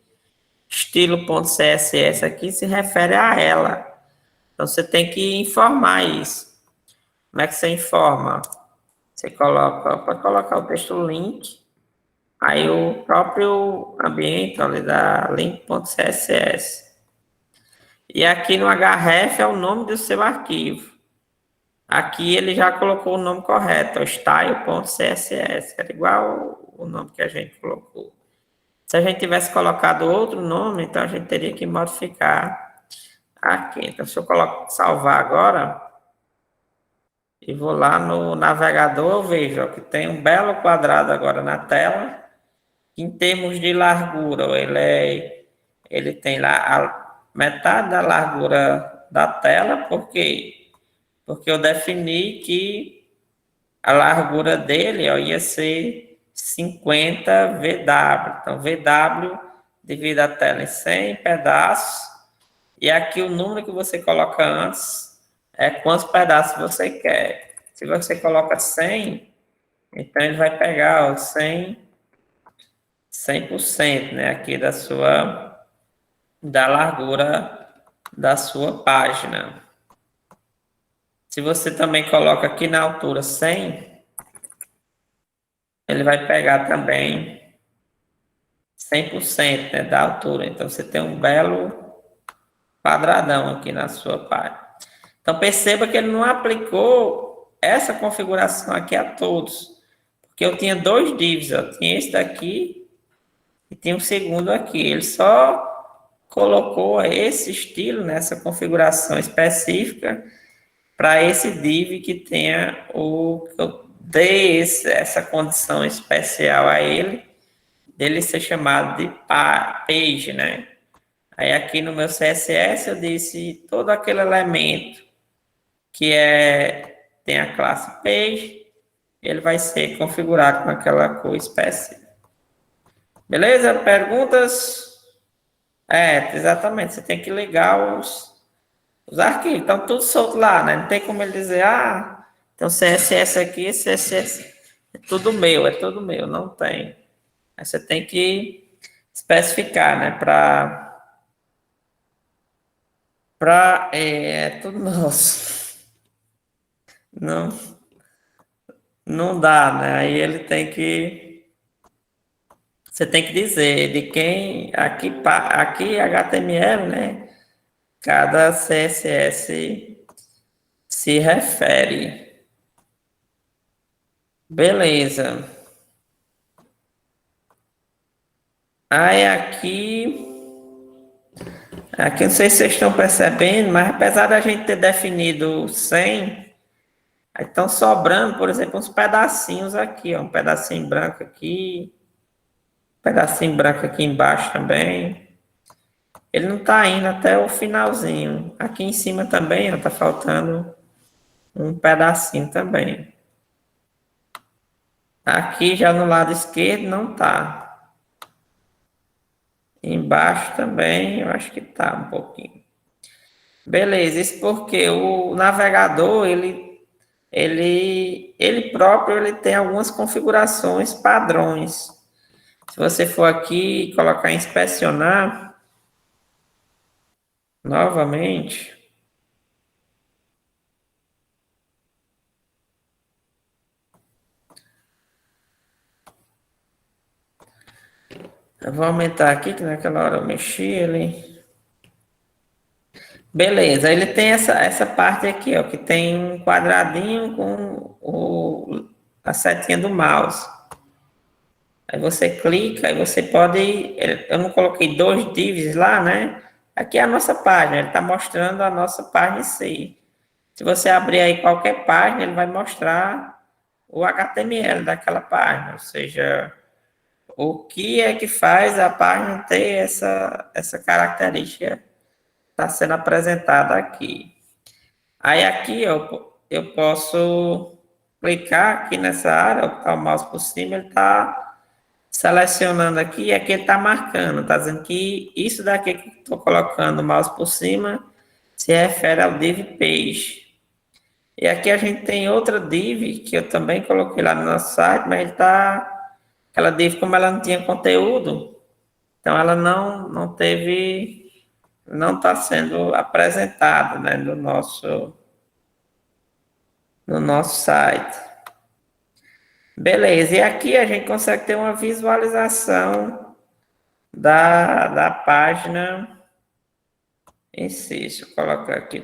estilo .css aqui se refere a ela. Então, você tem que informar isso. Como é que você informa? Você pode colocar o texto link, aí o próprio ambiente ali da link.css. E aqui no href é o nome do seu arquivo. Aqui ele já colocou o nome correto, style.css, era igual o nome que a gente colocou. Se a gente tivesse colocado outro nome, então a gente teria que modificar aqui. Então, se eu salvar agora, e vou lá no navegador, eu vejo ó, que tem um belo quadrado agora na tela. Em termos de largura, ele tem lá a metade da largura da tela, por quê? Porque eu defini que a largura dele ó, ia ser 50 VW. Então, VW divide a tela em 100 pedaços. E aqui o número que você coloca antes é quantos pedaços você quer. Se você coloca 100, então ele vai pegar ó, 100%, né, aqui da largura da sua página. Se você também coloca aqui na altura 100, ele vai pegar também 100%, né, da altura. Então, você tem um belo quadradão aqui na sua página. Então, perceba que ele não aplicou essa configuração aqui a todos. Porque eu tinha dois divs, ó. Tinha esse daqui e tinha um segundo aqui. Ele só colocou esse estilo, nessa configuração específica, para esse div que tenha eu dei essa condição especial a ele, dele ser chamado de page, né? Aí aqui no meu CSS eu disse todo aquele elemento que tem a classe page, ele vai ser configurado com aquela cor específica. Beleza? Perguntas? Exatamente. Você tem que ligar os arquivos. Estão tudo solto lá, né? Não tem como ele dizer, então CSS aqui, CSS é tudo meu. Não tem. Aí você tem que especificar, né? É tudo nosso. Não, não dá, né? Aí ele tem que. Você tem que dizer de quem. Aqui HTML, né? Cada CSS se refere. Beleza. Aí aqui não sei se vocês estão percebendo, mas apesar da gente ter definido 100, aí estão sobrando, por exemplo, uns pedacinhos aqui, ó, um pedacinho branco aqui embaixo também. Ele não está indo até o finalzinho. Aqui em cima também, ó, tá faltando um pedacinho também. Aqui já no lado esquerdo não tá. Embaixo também, eu acho que tá um pouquinho. Beleza, isso porque o navegador, ele próprio, ele tem algumas configurações padrões. Se você for aqui e colocar inspecionar, novamente, eu vou aumentar aqui, que naquela hora eu mexi ele. Beleza, ele tem essa parte aqui, ó, que tem um quadradinho com a setinha do mouse. Aí você clica, aí você pode. Eu não coloquei dois divs lá, né? Aqui é a nossa página, ele está mostrando a nossa página em si. Se você abrir aí qualquer página, ele vai mostrar o HTML daquela página, ou seja, o que é que faz a página ter essa característica que está sendo apresentada aqui. Aí aqui eu posso clicar aqui nessa área, botar o mouse por cima, ele está selecionando aqui, e aqui ele está marcando, está dizendo que isso daqui que estou colocando o mouse por cima se refere ao div page. E aqui a gente tem outra div que eu também coloquei lá no nosso site, mas ele está. Aquela div, como ela não tinha conteúdo, então ela não teve. Não está sendo apresentada, né, no nosso site. Beleza, e aqui a gente consegue ter uma visualização da página em si. Deixa eu colocar aqui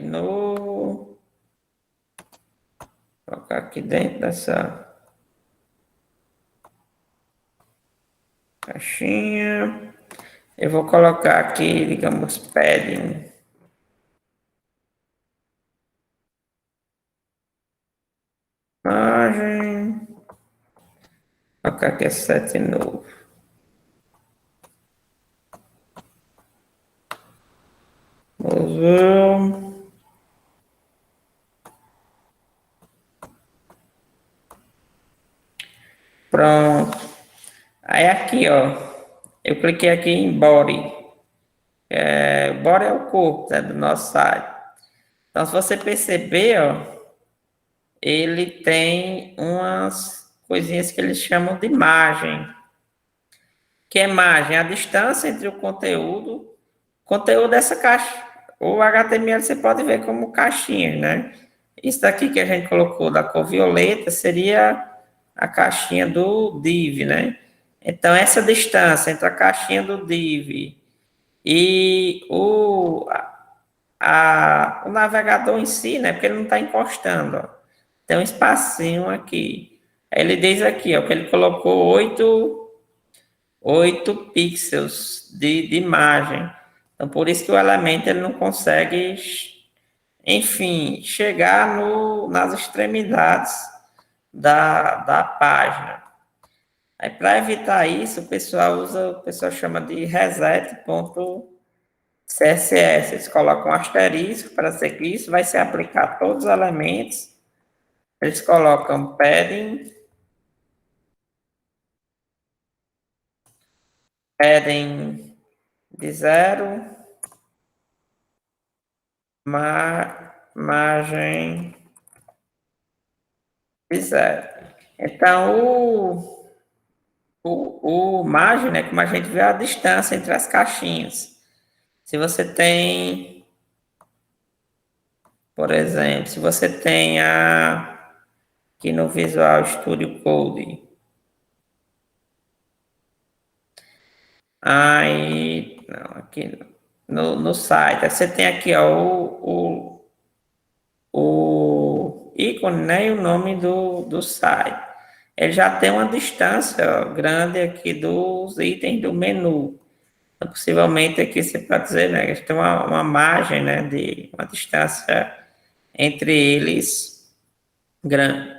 colocar aqui dentro dessa caixinha. Eu vou colocar aqui, digamos, padding. Imagem. Vou colocar aqui 7 novo. Zoom. Pronto. Aí aqui, ó. Eu cliquei aqui em body. Body é o corpo, né, do nosso site. Então, se você perceber, ó, ele tem umas coisinhas que eles chamam de margem. Que é margem? A distância entre o conteúdo dessa caixa. O HTML você pode ver como caixinhas, né? Isso daqui que a gente colocou da cor violeta seria a caixinha do div, né? Então, essa distância entre a caixinha do div e o navegador em si, né? Porque ele não está encostando, ó. Tem um espacinho aqui. Aí ele diz aqui, ó, que ele colocou 8 pixels de imagem. Então, por isso que o elemento ele não consegue, enfim, chegar nas extremidades da página. Aí, para evitar isso, o pessoal chama de reset.css. Eles colocam um asterisco para dizer que isso vai ser aplicado a todos os elementos. Eles colocam padding Pedem de zero, margem de zero. Então, o margem, né, como a gente vê, é a distância entre as caixinhas. Se você tem, por exemplo, se você tem aqui no Visual Studio Code, aí, não, aqui no site, aí você tem aqui ó, o ícone, né, e o nome do site. Ele já tem uma distância ó, grande aqui dos itens do menu. Então, possivelmente aqui você pode dizer, né, que tem uma margem, né, de uma distância entre eles grande.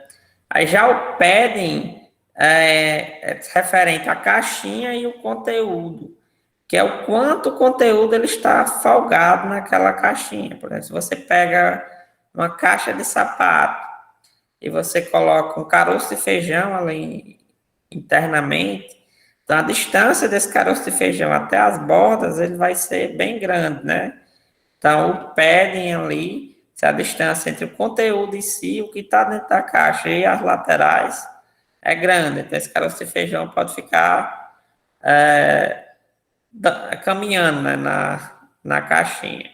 Aí já o padding é referente à caixinha e o conteúdo, que é o quanto o conteúdo ele está folgado naquela caixinha. Por exemplo, se você pega uma caixa de sapato e você coloca um caroço de feijão ali internamente, então a distância desse caroço de feijão até as bordas ele vai ser bem grande, né? Então o padding ali, se a distância entre o conteúdo em si, o que está dentro da caixa e as laterais é grande. Então esse caroço de feijão pode ficar caminhando, né, na caixinha.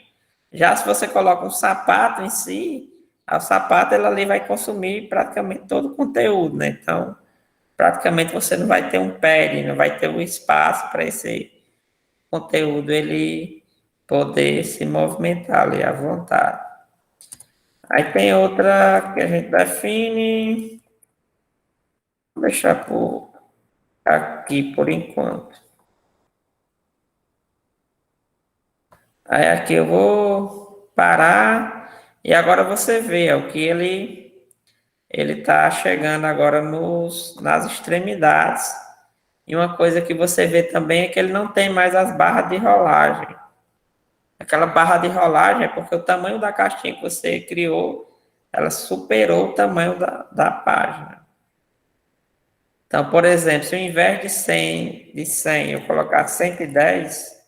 Já se você coloca um sapato em si, o sapato ele ali vai consumir praticamente todo o conteúdo, né? Então, praticamente você não vai ter um padding, não vai ter um espaço para esse conteúdo ele poder se movimentar ali à vontade. Aí tem outra que a gente define, vou deixar por aqui por enquanto. Aí aqui eu vou parar e agora você vê o que ele está chegando agora nas extremidades. E uma coisa que você vê também é que ele não tem mais as barras de rolagem. Aquela barra de rolagem é porque o tamanho da caixinha que você criou, ela superou o tamanho da página. Então, por exemplo, se ao invés de cem eu colocar 110,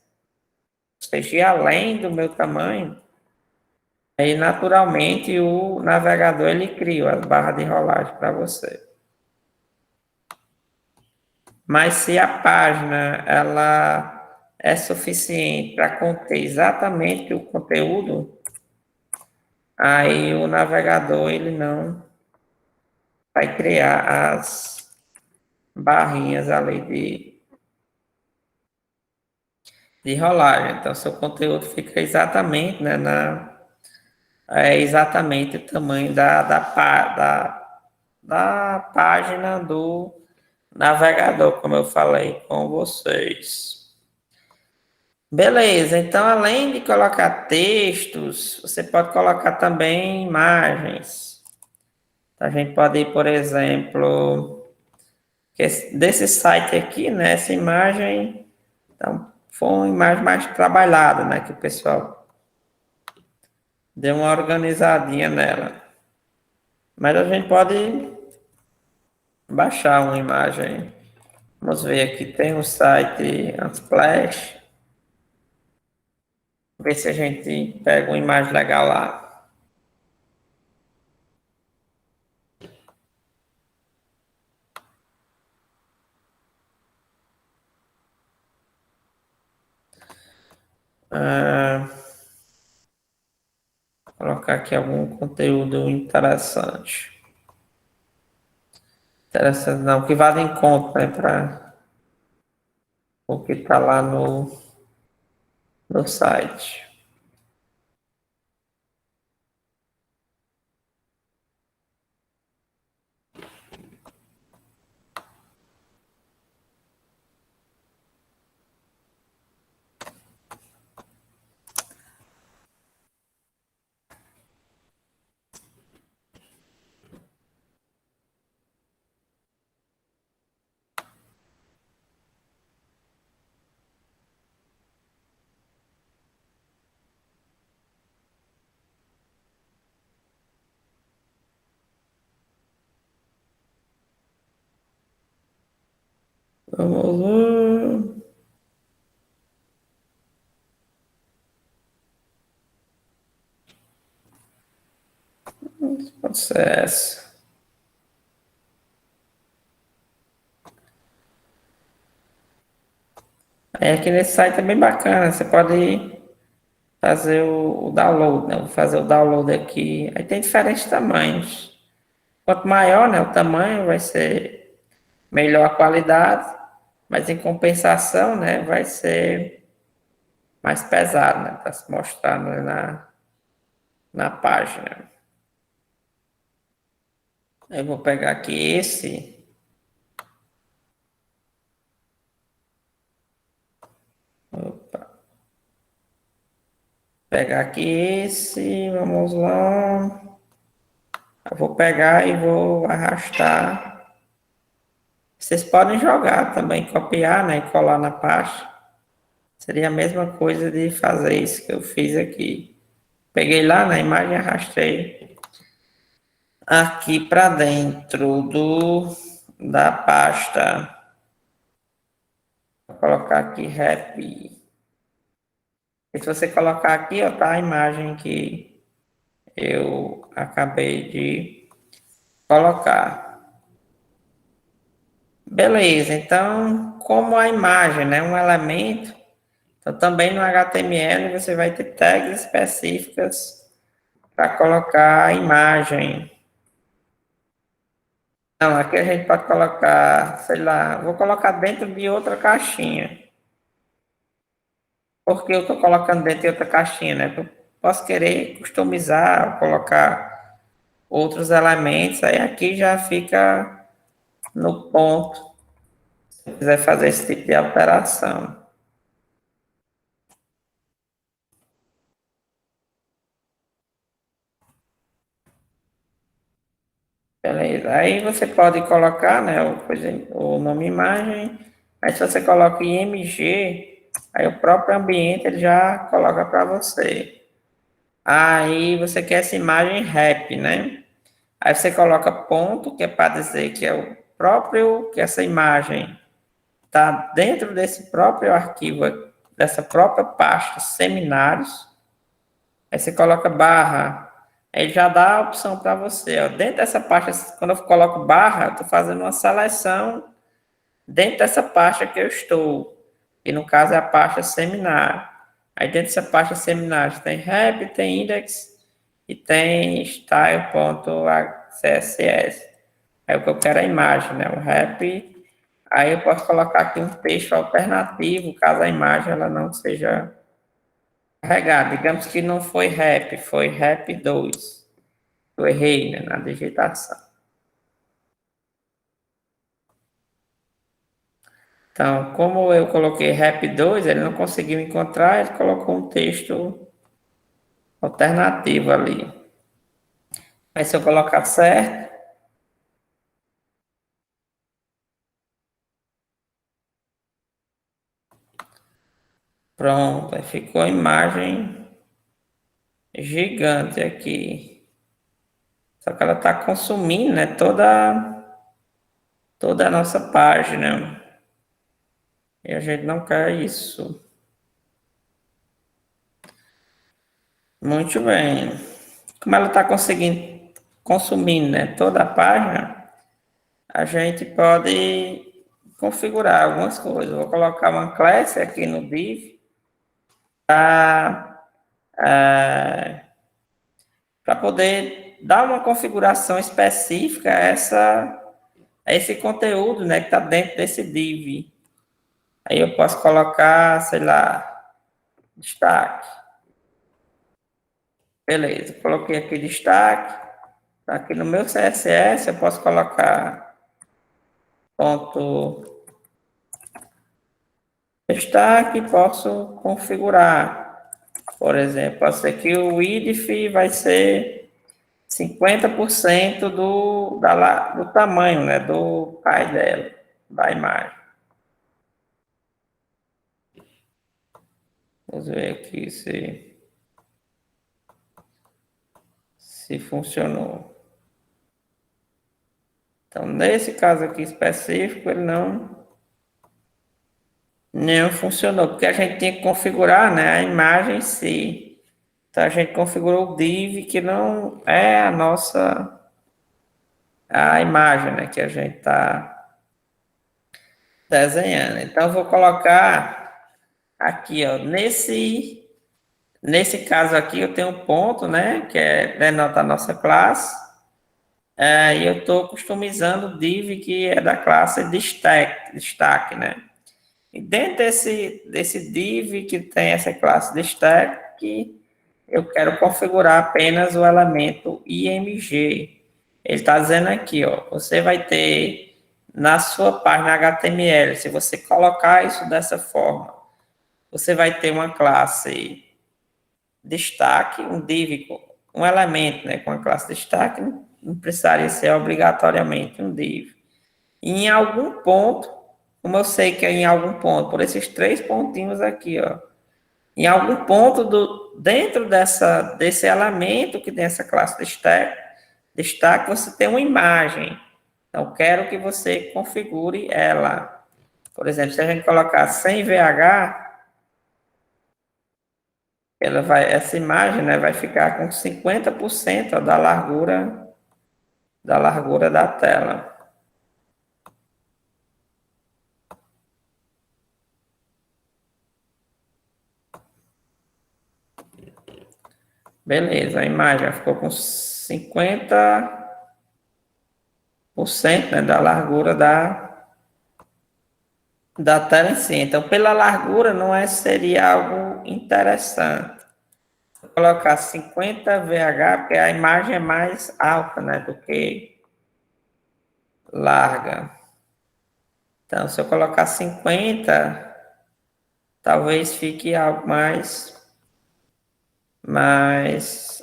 ou seja, ir além do meu tamanho, aí naturalmente o navegador ele cria as barras de rolagem para você. Mas se a página ela é suficiente para conter exatamente o conteúdo, aí o navegador ele não vai criar as barrinhas ali de rolagem. Então, seu conteúdo fica exatamente, né, é exatamente o tamanho da página do navegador, como eu falei com vocês. Beleza, então além de colocar textos, você pode colocar também imagens. A gente pode ir, por exemplo, desse site aqui, né? Essa imagem, então, foi uma imagem mais trabalhada, né? Que o pessoal deu uma organizadinha nela. Mas a gente pode baixar uma imagem. Vamos ver aqui, tem um site Unsplash. Ver se a gente pega uma imagem legal lá. Colocar aqui algum conteúdo interessante. Interessante não, que vá de encontro, né, para o que está lá no site. Vamos lá. Pode ser essa. Aí aqui nesse site é bem bacana, você pode fazer o download, né? Vou fazer o download aqui. Aí tem diferentes tamanhos. Quanto maior, né, o tamanho, vai ser melhor a qualidade, mas em compensação, né, vai ser mais pesado, né, para se mostrar na página. Eu vou pegar aqui esse. Opa. Pegar aqui esse, vamos lá. Eu vou pegar e vou arrastar. Vocês podem jogar também, copiar, né, e colar na pasta. Seria a mesma coisa de fazer isso que eu fiz aqui. Peguei lá na imagem e arrastei aqui para dentro da pasta. Vou colocar aqui rap. E se você colocar aqui, ó, tá a imagem que eu acabei de colocar. Beleza, então, como a imagem é, né, um elemento, então também no HTML você vai ter tags específicas para colocar a imagem. Então, aqui a gente pode colocar, sei lá, vou colocar dentro de outra caixinha. Porque eu estou colocando dentro de outra caixinha, né? Eu posso querer customizar, colocar outros elementos, aí aqui já fica no ponto, se eu quiser fazer esse tipo de alteração. Beleza. Aí você pode colocar, né, o nome imagem, mas se você coloca IMG, aí o próprio ambiente ele já coloca para você. Aí você quer essa imagem rap, né? Aí você coloca ponto, que é para dizer que é o próprio, que essa imagem está dentro desse próprio arquivo, dessa própria pasta seminários. Aí você coloca barra, aí já dá a opção para você. Ó. Dentro dessa pasta, quando eu coloco barra, eu estou fazendo uma seleção dentro dessa pasta que eu estou, que no caso é a pasta seminário. Aí dentro dessa pasta seminário tem rep, tem index e tem style.css. É o que eu quero a imagem, né? O rep. Aí eu posso colocar aqui um texto alternativo, caso a imagem ela não seja carregada. Digamos que não foi rep, foi rep 2. Eu errei, né, na digitação. Então, como eu coloquei rep 2, ele não conseguiu encontrar, ele colocou um texto alternativo ali. Aí se eu colocar certo, pronto, aí ficou a imagem gigante aqui. Só que ela está consumindo, né, toda a nossa página. E a gente não quer isso. Muito bem. Como ela está conseguindo consumindo, né, toda a página, a gente pode configurar algumas coisas. Vou colocar uma classe aqui no div para poder dar uma configuração específica a esse conteúdo, né, que está dentro desse div. Aí eu posso colocar, sei lá, destaque. Beleza, coloquei aqui destaque. Aqui no meu CSS eu posso colocar ponto destaque, posso configurar. Por exemplo, posso ser que o width vai ser 50% do tamanho, né, do pai dela, da imagem. Vamos ver aqui se funcionou. Então, nesse caso aqui específico, ele não funcionou, porque a gente tinha que configurar, né, a imagem em si. Então a gente configurou o div que não é a imagem, né, que a gente está desenhando. Então eu vou colocar aqui, ó, nesse caso aqui eu tenho um ponto, né, que denota a nossa classe. E eu estou customizando o div que é da classe destaque, né? E dentro desse div que tem essa classe destaque, eu quero configurar apenas o elemento img. Ele está dizendo aqui, ó, você vai ter na sua página HTML, se você colocar isso dessa forma, você vai ter uma classe destaque, um div, um elemento, né, com a classe destaque, não precisaria ser obrigatoriamente um div. E em algum ponto, como eu sei que é em algum ponto, por esses três pontinhos aqui, ó, em algum ponto dentro desse elemento que tem essa classe destaque, você tem uma imagem. Então, quero que você configure ela. Por exemplo, se a gente colocar sem VH, essa imagem, né, vai ficar com 50% da largura da tela. Beleza, a imagem ficou com 50%, né, da largura da tela em si. Então, pela largura, não seria algo interessante. Vou colocar 50 VH, porque a imagem é mais alta, né, do que larga. Então, se eu colocar 50, talvez fique algo mais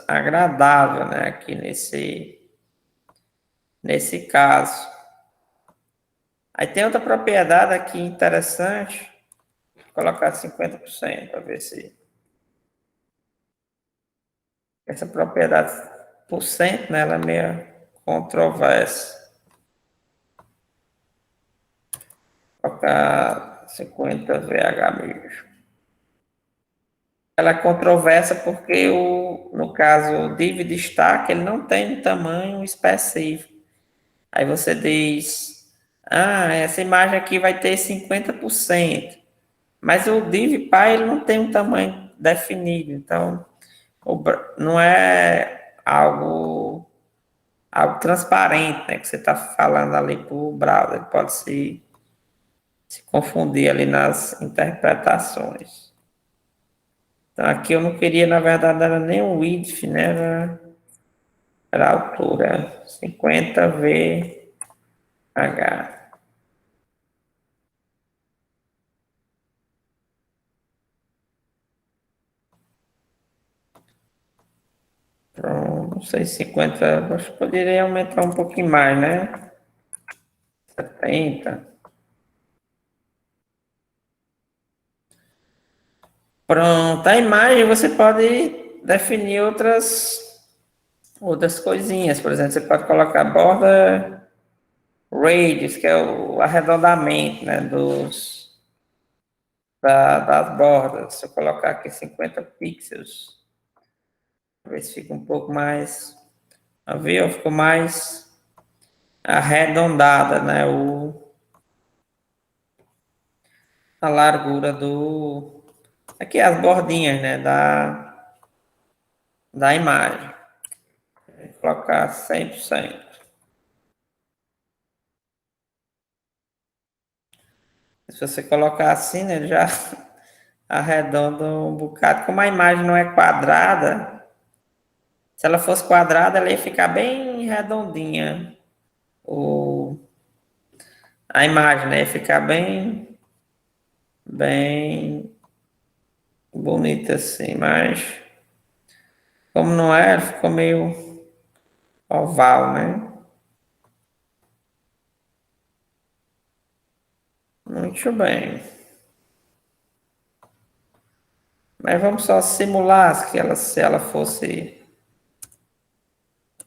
agradável, né, aqui nesse caso. Aí tem outra propriedade aqui interessante, vou colocar 50% para ver se essa propriedade por cento, né, ela é meio controversa. Vou colocar 50 VH mesmo. Ela é controversa porque, no caso, o div destaque, ele não tem um tamanho específico. Aí você diz, essa imagem aqui vai ter 50%, mas o div pai ele não tem um tamanho definido, então não é algo transparente, né, que você está falando ali para o browser, ele pode se confundir ali nas interpretações. Então aqui eu não queria, na verdade, era nem o width, né, era a altura, 50 VH. Então, não sei, 50, acho que poderia aumentar um pouquinho mais, né? 70. Pronto, a imagem você pode definir outras coisinhas. Por exemplo, você pode colocar borda radius, que é o arredondamento, né, das bordas. Se eu colocar aqui 50 pixels, ver se fica um pouco mais, a ver, ficou mais arredondada, né, a largura aqui as bordinhas, né, da imagem. Vou colocar 100%. Se você colocar assim, né, ele já arredonda um bocado. Como a imagem não é quadrada, se ela fosse quadrada, ela ia ficar bem redondinha. A imagem, né, ia ficar bem bonita assim, mas como não é, ela ficou meio oval, né? Muito bem. Mas vamos só simular se ela fosse.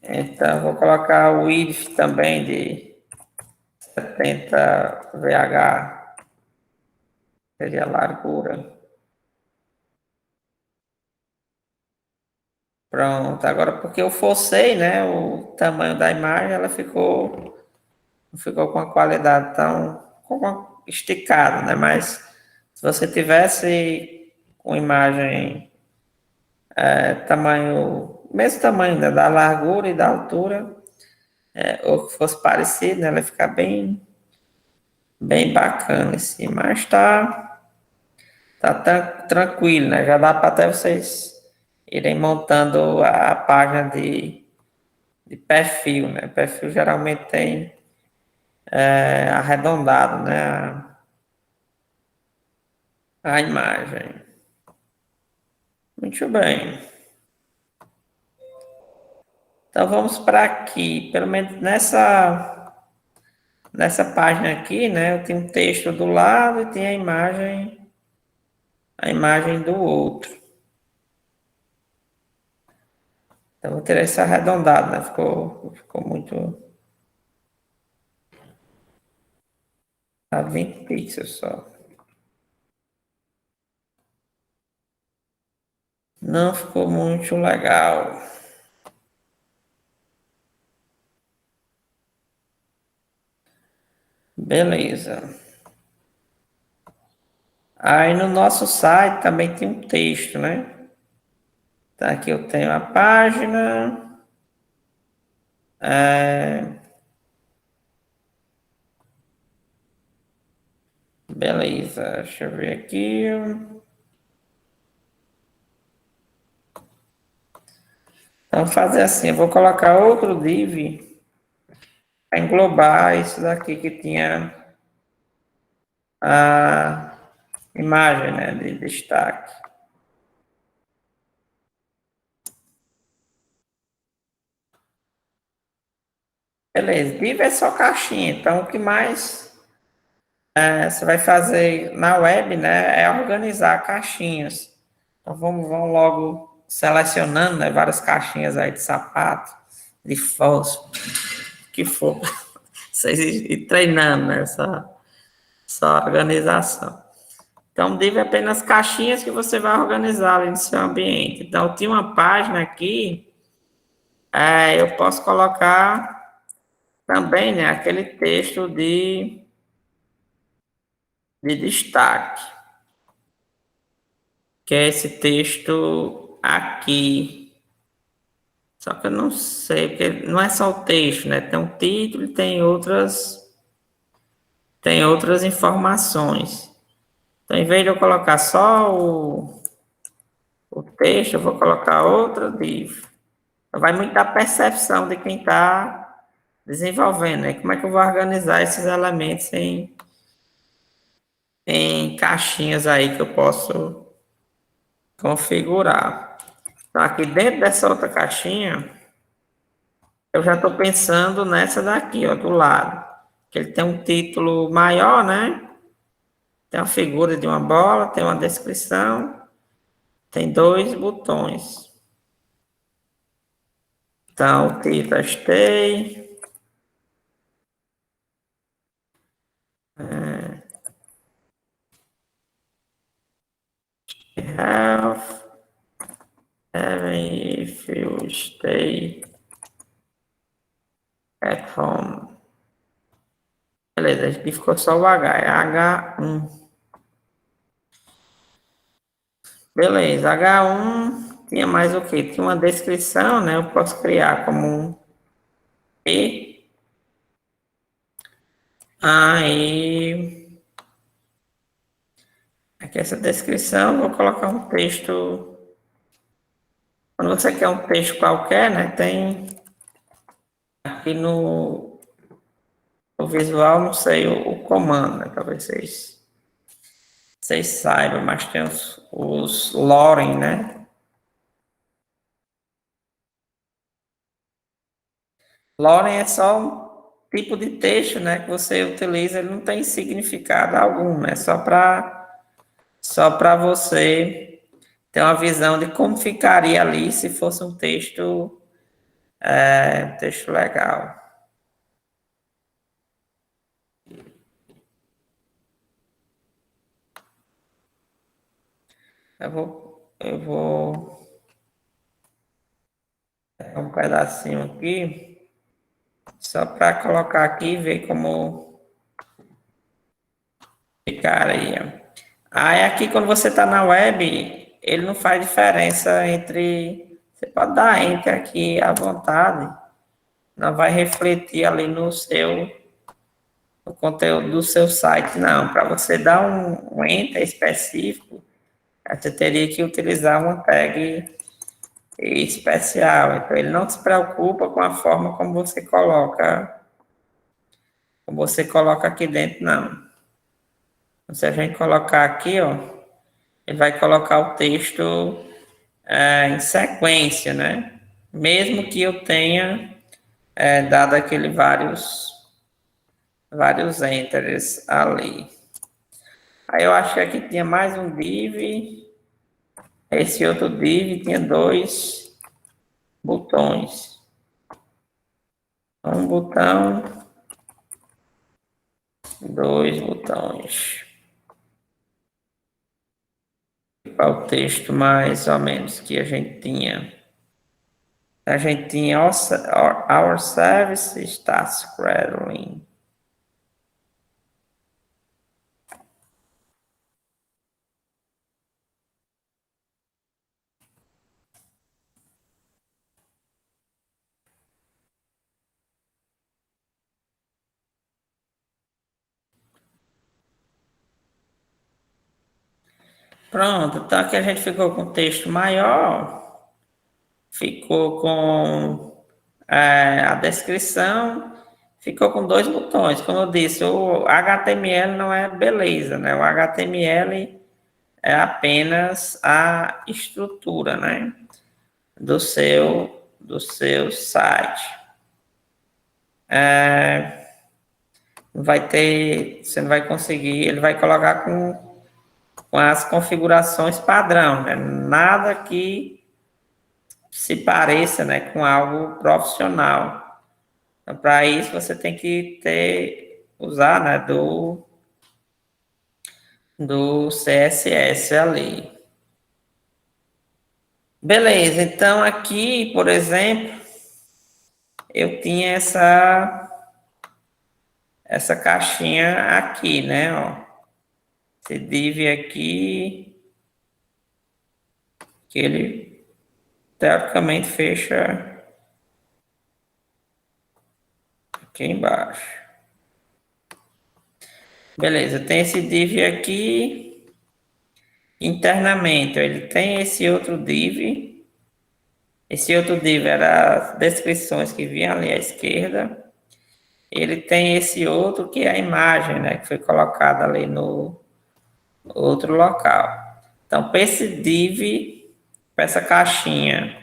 Então, vou colocar o width também de 70 VH, seria a largura. Pronto, agora porque eu forcei, né, o tamanho da imagem, ela ficou, não ficou com a qualidade tão esticada, né? Mas se você tivesse com imagem tamanho, mesmo tamanho, né, da largura e da altura, ou que fosse parecido, né, ela ia ficar bem bacana assim, mas tá tranquilo, né? Já dá para até vocês irem montando a página de perfil, né? Perfil geralmente tem arredondado, né? A imagem. Muito bem. Então vamos para aqui. Pelo menos nessa página aqui, né? Eu tenho um texto do lado e tem a imagem do outro. Então vou ter esse arredondado, né? Ficou muito. A 20 pixels só. Não ficou muito legal. Beleza. Aí no nosso site também tem um texto, né? Tá, aqui eu tenho a página. É, beleza, deixa eu ver aqui. Então, vou fazer assim, eu vou colocar outro div para englobar isso daqui que tinha a imagem, né, de destaque. Beleza, div é só caixinha, então o que mais você vai fazer na web, né, é organizar caixinhas. Então vamos logo selecionando, né, várias caixinhas aí de sapato, de fósforo, que for, vocês ir treinando essa organização. Então, div é apenas caixinhas que você vai organizar ali no seu ambiente. Então, tinha uma página aqui, eu posso colocar também, né, aquele texto de destaque, que é esse texto aqui. Só que eu não sei, porque não é só o texto, né? Tem um título e tem outras informações. Então, em vez de eu colocar só o texto, eu vou colocar outra div. Então, vai muito da percepção de quem está desenvolvendo, né? Como é que eu vou organizar esses elementos em caixinhas aí que eu posso configurar. Então, aqui dentro dessa outra caixinha, eu já estou pensando nessa daqui, ó, do lado. Que ele tem um título maior, né? Tem a figura de uma bola, tem uma descrição, tem dois botões. Então, o título é Stay, Health, even if you stay at home. Beleza, aqui ficou só o H, é H1. Beleza, H1 tinha mais o quê? Tinha uma descrição, né? Eu posso criar como um P. Aí, aqui essa descrição, vou colocar um texto. Quando você quer um texto qualquer, né? Tem aqui no visual, não sei o comando, né? Talvez vocês saibam, mas tem os Loren, né? Loren é só um tipo de texto, né? Que você utiliza, ele não tem significado algum, né? Só para você ter uma visão de como ficaria ali se fosse um texto legal. Eu vou Um pedacinho aqui, só para colocar aqui e ver como ficaria. Aí aqui quando você está na web, ele não faz diferença entre. Você pode dar enter aqui à vontade, não vai refletir ali no conteúdo do seu site, não. Para você dar um enter específico, você teria que utilizar uma tag especial. Então ele não se preocupa com a forma como você coloca aqui dentro, não. Se a gente colocar aqui, ó, ele vai colocar o texto em sequência, né? Mesmo que eu tenha dado aquele vários enters ali. Aí eu achei que tinha mais um div, esse outro div tinha dois botões. Um botão, dois botões. Para o texto mais ou menos que a gente tinha. A gente tinha our service starts cradling. Pronto, então aqui a gente ficou com o texto maior, ficou com a descrição, ficou com dois botões. Como eu disse, o HTML não é beleza, né? O HTML é apenas a estrutura, né? Do seu site. Vai ter, você não vai conseguir, ele vai colocar com as configurações padrão, né? Nada que se pareça, né, com algo profissional. Então, para isso você tem que usar, né, do CSS ali. Beleza, então aqui, por exemplo, eu tinha essa caixinha aqui, né, ó. Esse div aqui, que ele teoricamente fecha aqui embaixo. Beleza, tem esse div aqui internamente, ele tem esse outro div. Esse outro div era as descrições que vinham ali à esquerda. Ele tem esse outro que é a imagem, né, que foi colocada ali no outro local. Então, para esse div, para essa caixinha,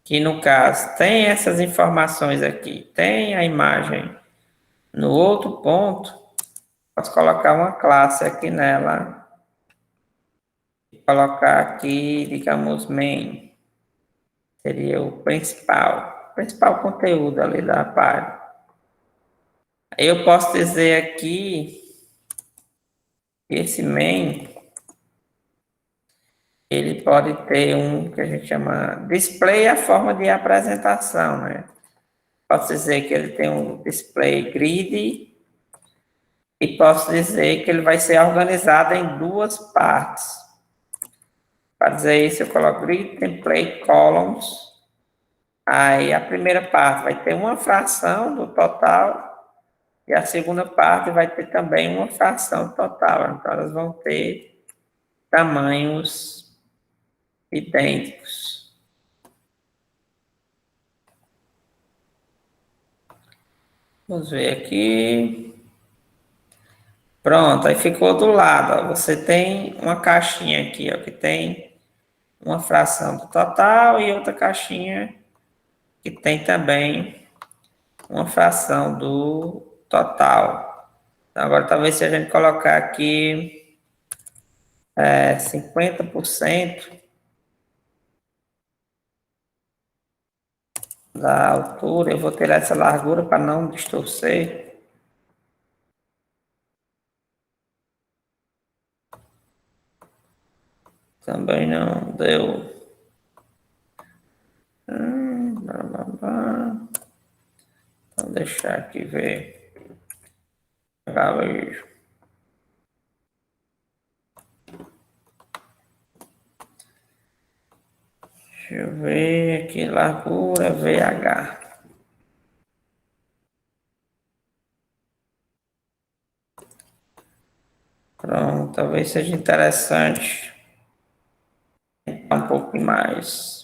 que no caso tem essas informações aqui, tem a imagem no outro ponto, posso colocar uma classe aqui nela, e colocar aqui, digamos, main, seria o principal conteúdo ali da página. Eu posso dizer aqui que esse main, ele pode ter um que a gente chama display, a forma de apresentação, né? Posso dizer que ele tem um display grid e posso dizer que ele vai ser organizado em duas partes. Para dizer isso, eu coloco grid template columns. Aí a primeira parte vai ter uma fração do total e a segunda parte vai ter também uma fração total. Então elas vão ter tamanhos idênticos. Vamos ver aqui. Pronto, aí ficou do lado. Ó. Você tem uma caixinha aqui, ó, que tem uma fração do total e outra caixinha que tem também uma fração do total. Então, agora, talvez se a gente colocar aqui 50% da altura, eu vou ter essa largura para não distorcer. Também não deu. Vou deixar aqui ver. Galejo. Deixa eu ver aqui, largura VH. Pronto, talvez seja interessante. Um pouco mais.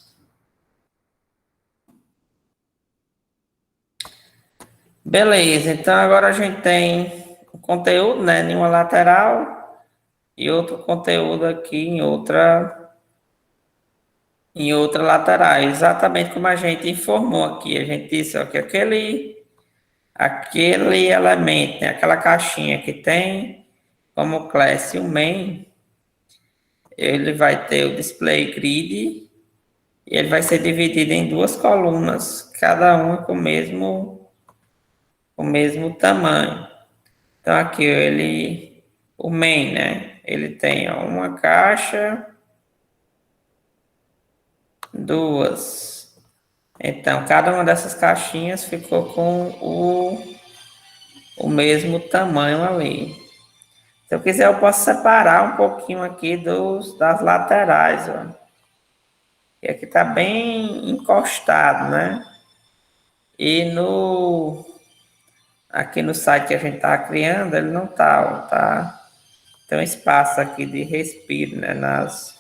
Beleza, então agora a gente tem o conteúdo, né, em uma lateral e outro conteúdo aqui em outra lateral, exatamente como a gente informou aqui. A gente disse, ó, que aquele elemento, né, aquela caixinha que tem como class o main, ele vai ter o display grid e ele vai ser dividido em duas colunas, cada uma com o mesmo tamanho. Então aqui o main, né? Ele tem ó, uma caixa, duas. Então cada uma dessas caixinhas ficou com o mesmo tamanho ali. Se eu quiser, eu posso separar um pouquinho aqui das laterais, ó. E aqui tá bem encostado, né? E aqui no site que a gente tá criando, ele não tá, ó, tá? Tem um espaço aqui de respiro, né? Nas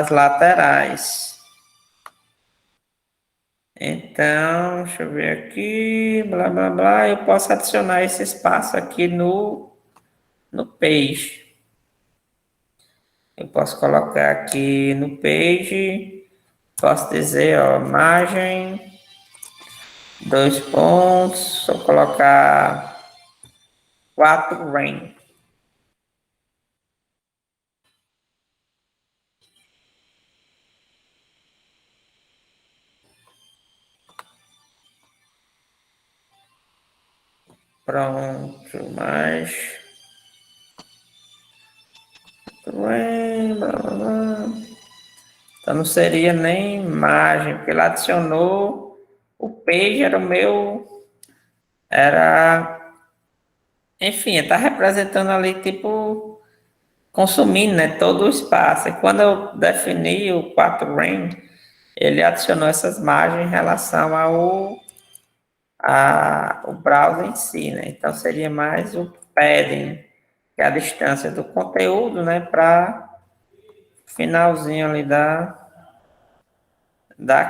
laterais. Então, deixa eu ver aqui, blá, blá, blá. Eu posso adicionar esse espaço aqui no page. Eu posso colocar aqui no page, posso dizer, ó, margem, dois pontos, vou colocar 4 range. Pronto, mais. Blá, blá, blá. Então não seria nem imagem, porque ele adicionou o page, era o meu. Era. Enfim, está representando ali, tipo, consumindo, né, todo o espaço. E quando eu defini o 4 range, ele adicionou essas margens em relação o browser em si, né? Então seria mais o padding, que é a distância do conteúdo, né, para finalzinho ali da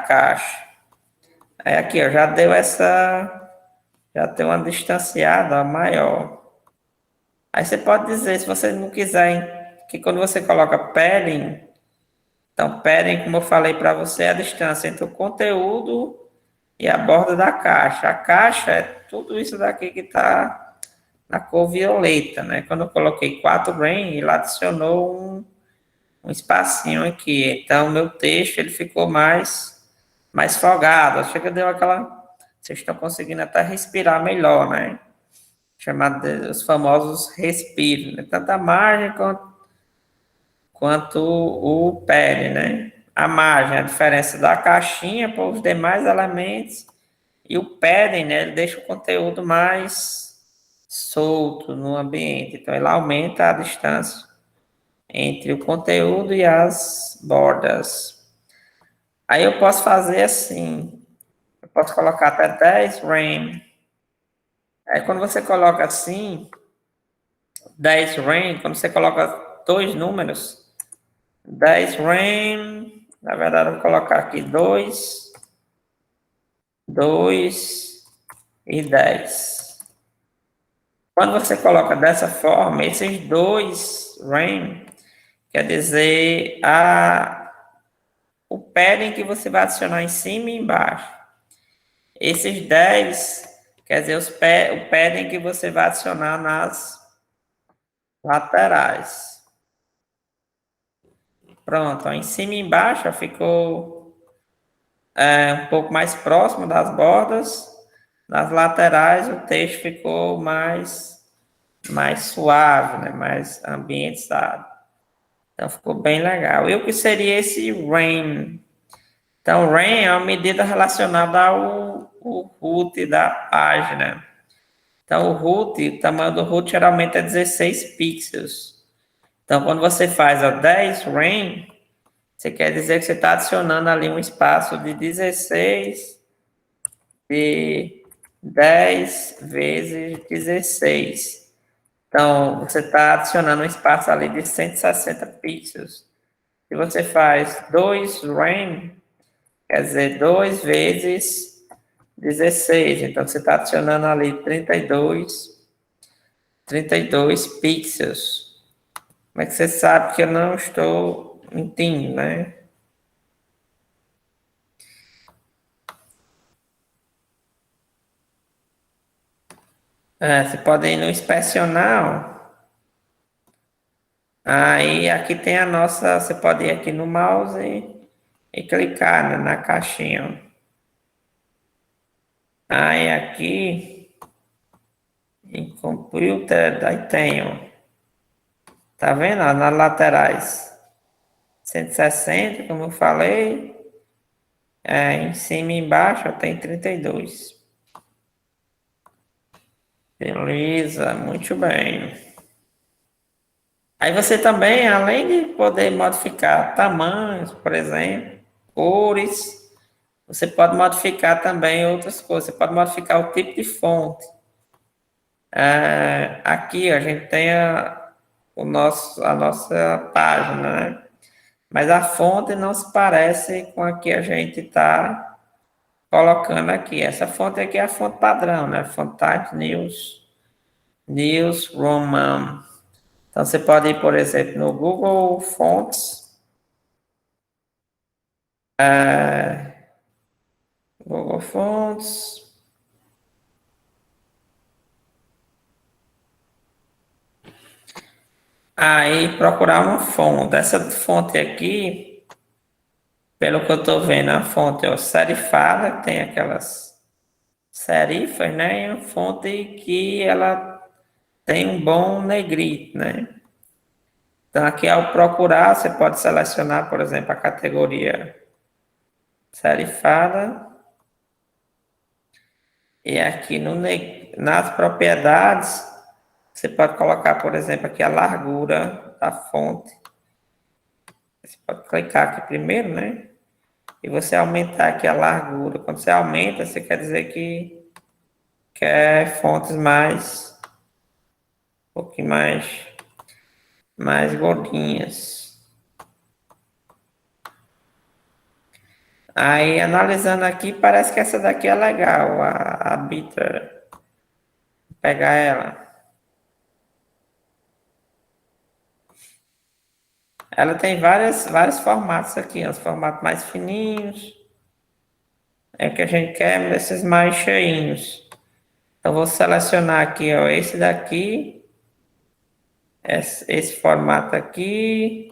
caixa. Aí aqui, ó, já tem uma distanciada maior. Aí você pode dizer, se você não quiser, que quando você coloca padding, então padding, como eu falei para você, é a distância entre o conteúdo e a borda da caixa. A caixa é tudo isso daqui que está na cor violeta, né? Quando eu coloquei 4 grain, ele adicionou um espacinho aqui. Então, meu texto ele ficou mais folgado. Acho que deu aquela... Vocês estão conseguindo até respirar melhor, né? Chamado de, os famosos respiros, né? Tanto a margem quanto o pad, né? A margem, a diferença da caixinha para os demais elementos, e o padding, né, ele deixa o conteúdo mais solto no ambiente. Então, ele aumenta a distância entre o conteúdo e as bordas. Aí eu posso fazer assim, eu posso colocar até 10 RAM. Aí quando você coloca assim, 10 RAM, quando você coloca dois números, 10 RAM, na verdade eu vou colocar aqui 2 e 10. Quando você coloca dessa forma, esses dois RAM, quer dizer o padding que você vai adicionar em cima e embaixo. Esses 10 quer dizer o padding que você vai adicionar nas laterais. Pronto, ó, em cima e embaixo ó, ficou um pouco mais próximo das bordas. Nas laterais o texto ficou mais suave, né? Mais ambientado. Então ficou bem legal. E o que seria esse RAIN? Então, RAIN é uma medida relacionada ao o root da página. Então, o tamanho do root geralmente é 16 pixels. Então, quando você faz a 10 rem, você quer dizer que você está adicionando ali um espaço de 16 de 10 vezes 16. Então, você está adicionando um espaço ali de 160 pixels. Se você faz 2 rem, quer dizer 2 vezes 16. Então, você está adicionando ali 32 pixels. Como é que você sabe que eu não estou mentindo, né? Você pode ir no inspecional. Aí aqui tem a nossa. Você pode ir aqui no mouse e clicar, né, na caixinha. Aí aqui em computer, aí tem, tá vendo? Ó, nas laterais 160, como eu falei. Em cima e embaixo tem 32. Beleza, muito bem. Aí você também, além de poder modificar tamanhos, por exemplo, cores, você pode modificar também outras coisas. Você pode modificar o tipo de fonte. Aqui a gente tem a nossa página, né? Mas a fonte não se parece com a que a gente está colocando aqui. Essa fonte aqui é a fonte padrão, né? Fonte Times News Roman. Então, você pode ir, por exemplo, no Google Fonts. Google Fonts. Aí, procurar uma fonte. Essa fonte aqui, pelo que eu estou vendo, a fonte é serifada, tem aquelas serifas, né? E uma fonte que ela tem um bom negrito, né? Então, aqui ao procurar, você pode selecionar, por exemplo, a categoria serifada. E aqui nas propriedades, você pode colocar, por exemplo, aqui a largura da fonte. Você pode clicar aqui primeiro, né? E você aumentar aqui a largura. Quando você aumenta, você quer dizer que quer fontes um pouquinho mais gordinhas. Aí, analisando aqui, parece que essa daqui é legal, a Bitter. Vou pegar ela. Ela tem vários formatos aqui, os formatos mais fininhos. É o que a gente quer, esses mais cheinhos. Então, vou selecionar aqui, ó, esse daqui, esse formato aqui,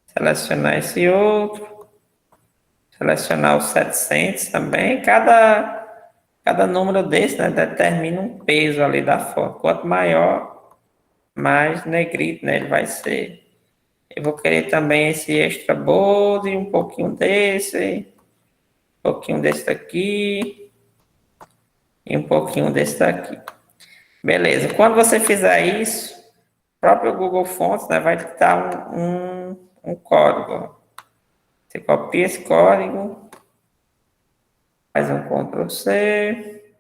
selecionar esse outro, selecionar os 700 também. Cada número desse, né, determina um peso ali da foto. Quanto maior, mais negrito, né, ele vai ser. Eu vou querer também esse extra bold, um pouquinho desse daqui e um pouquinho desse daqui. Beleza. Quando você fizer isso, o próprio Google Fonts, né, vai dar um código. Você copia esse código, faz um Ctrl C.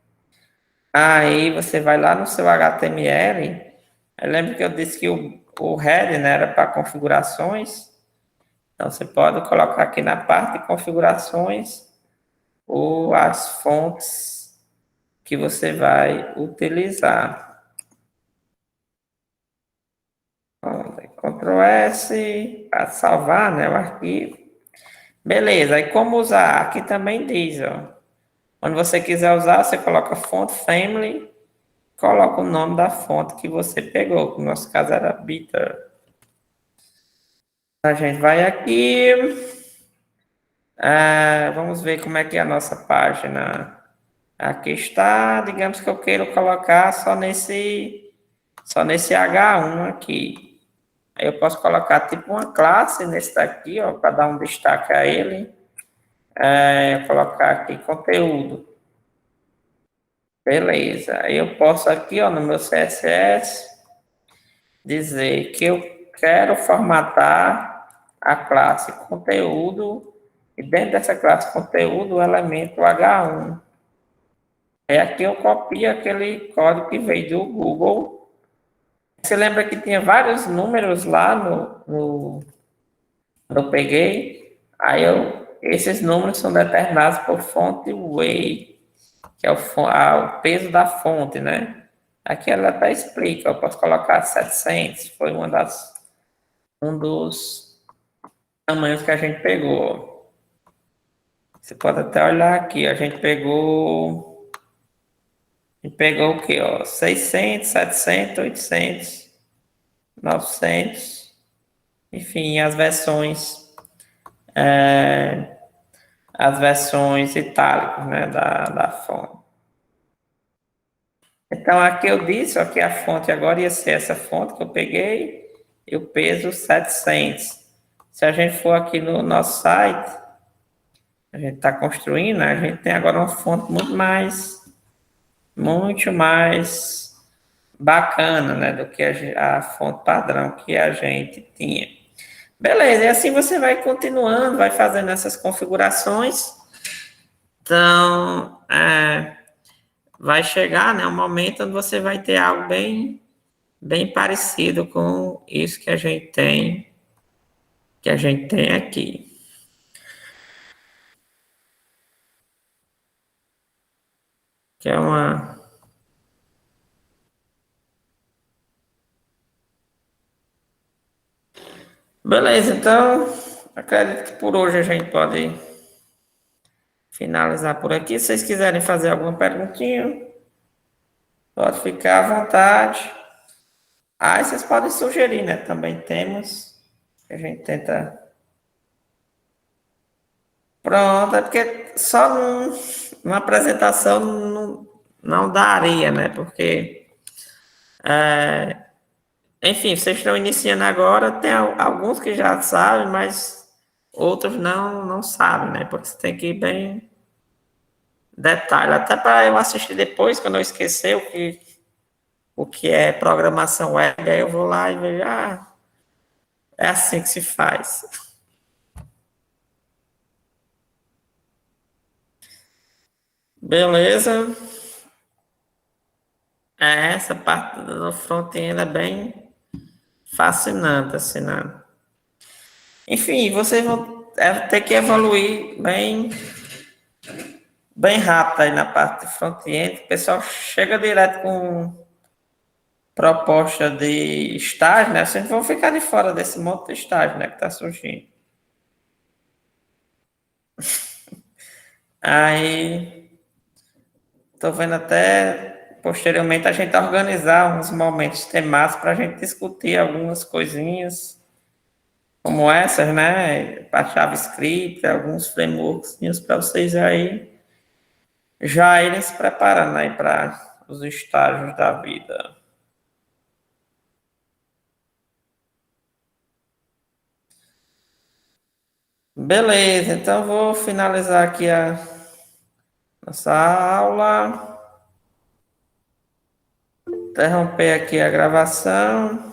Aí você vai lá no seu HTML. Eu lembro que eu disse que o header, né, era para configurações. Então você pode colocar aqui na parte de configurações as fontes que você vai utilizar. Ctrl S para salvar, né, o arquivo. Beleza, aí como usar? Aqui também diz, ó. Quando você quiser usar, você coloca font family, coloca o nome da fonte que você pegou, que no nosso caso era Bitter. A gente vai aqui, vamos ver como é que é a nossa página. Aqui está, digamos que eu quero colocar só nesse H1 aqui. Aí eu posso colocar tipo uma classe nesse daqui, ó, para dar um destaque a ele. Colocar aqui conteúdo. Beleza. Aí eu posso aqui, ó, no meu CSS, dizer que eu quero formatar a classe conteúdo e dentro dessa classe conteúdo o elemento H1. É aqui eu copio aquele código que veio do Google. Você lembra que tinha vários números lá eu peguei? Esses números são determinados por fonte weight, que é o peso da fonte, né? Aqui ela até explica, eu posso colocar 700, foi um dos tamanhos que a gente pegou. Você pode até olhar aqui, a gente pegou o quê, ó? 600, 700, 800, 900, enfim, é, as versões itálicas, né, da fonte. Então, aqui eu disse, ó, que a fonte agora ia ser essa fonte que eu peguei, e o peso 700. Se a gente for aqui no nosso site, a gente está construindo, né, a gente tem agora uma fonte muito mais bacana, né, do que a fonte padrão que a gente tinha. Beleza, e assim você vai continuando, vai fazendo essas configurações. Então, vai chegar, né, um momento onde você vai ter algo bem parecido com isso que a gente tem aqui. Que é uma. Beleza, então acredito que por hoje a gente pode finalizar por aqui. Se vocês quiserem fazer alguma perguntinha, pode ficar à vontade. Ah, e vocês podem sugerir, né? Também temos. A gente tenta. Pronto, é porque só numa apresentação não daria, né? Porque, enfim, vocês estão iniciando agora, tem alguns que já sabem, mas outros não sabem, né? Porque você tem que ir bem detalhe. Até para eu assistir depois, quando eu esquecer o que é programação web, aí eu vou lá e vejo, é assim que se faz. Beleza? Essa parte do front-end é bem fascinante, assim, né? Enfim, vocês vão ter que evoluir bem rápido aí na parte de front-end. O pessoal chega direto com proposta de estágio, né? Vocês vão ficar de fora desse monte de estágio, né? Que está surgindo. Aí, estou vendo até posteriormente a gente organizar uns momentos temáticos para a gente discutir algumas coisinhas como essas, né? Para JavaScript, alguns frameworks para vocês aí já irem se preparando aí para os estágios da vida. Beleza, então vou finalizar aqui a nossa aula, interromper aqui a gravação.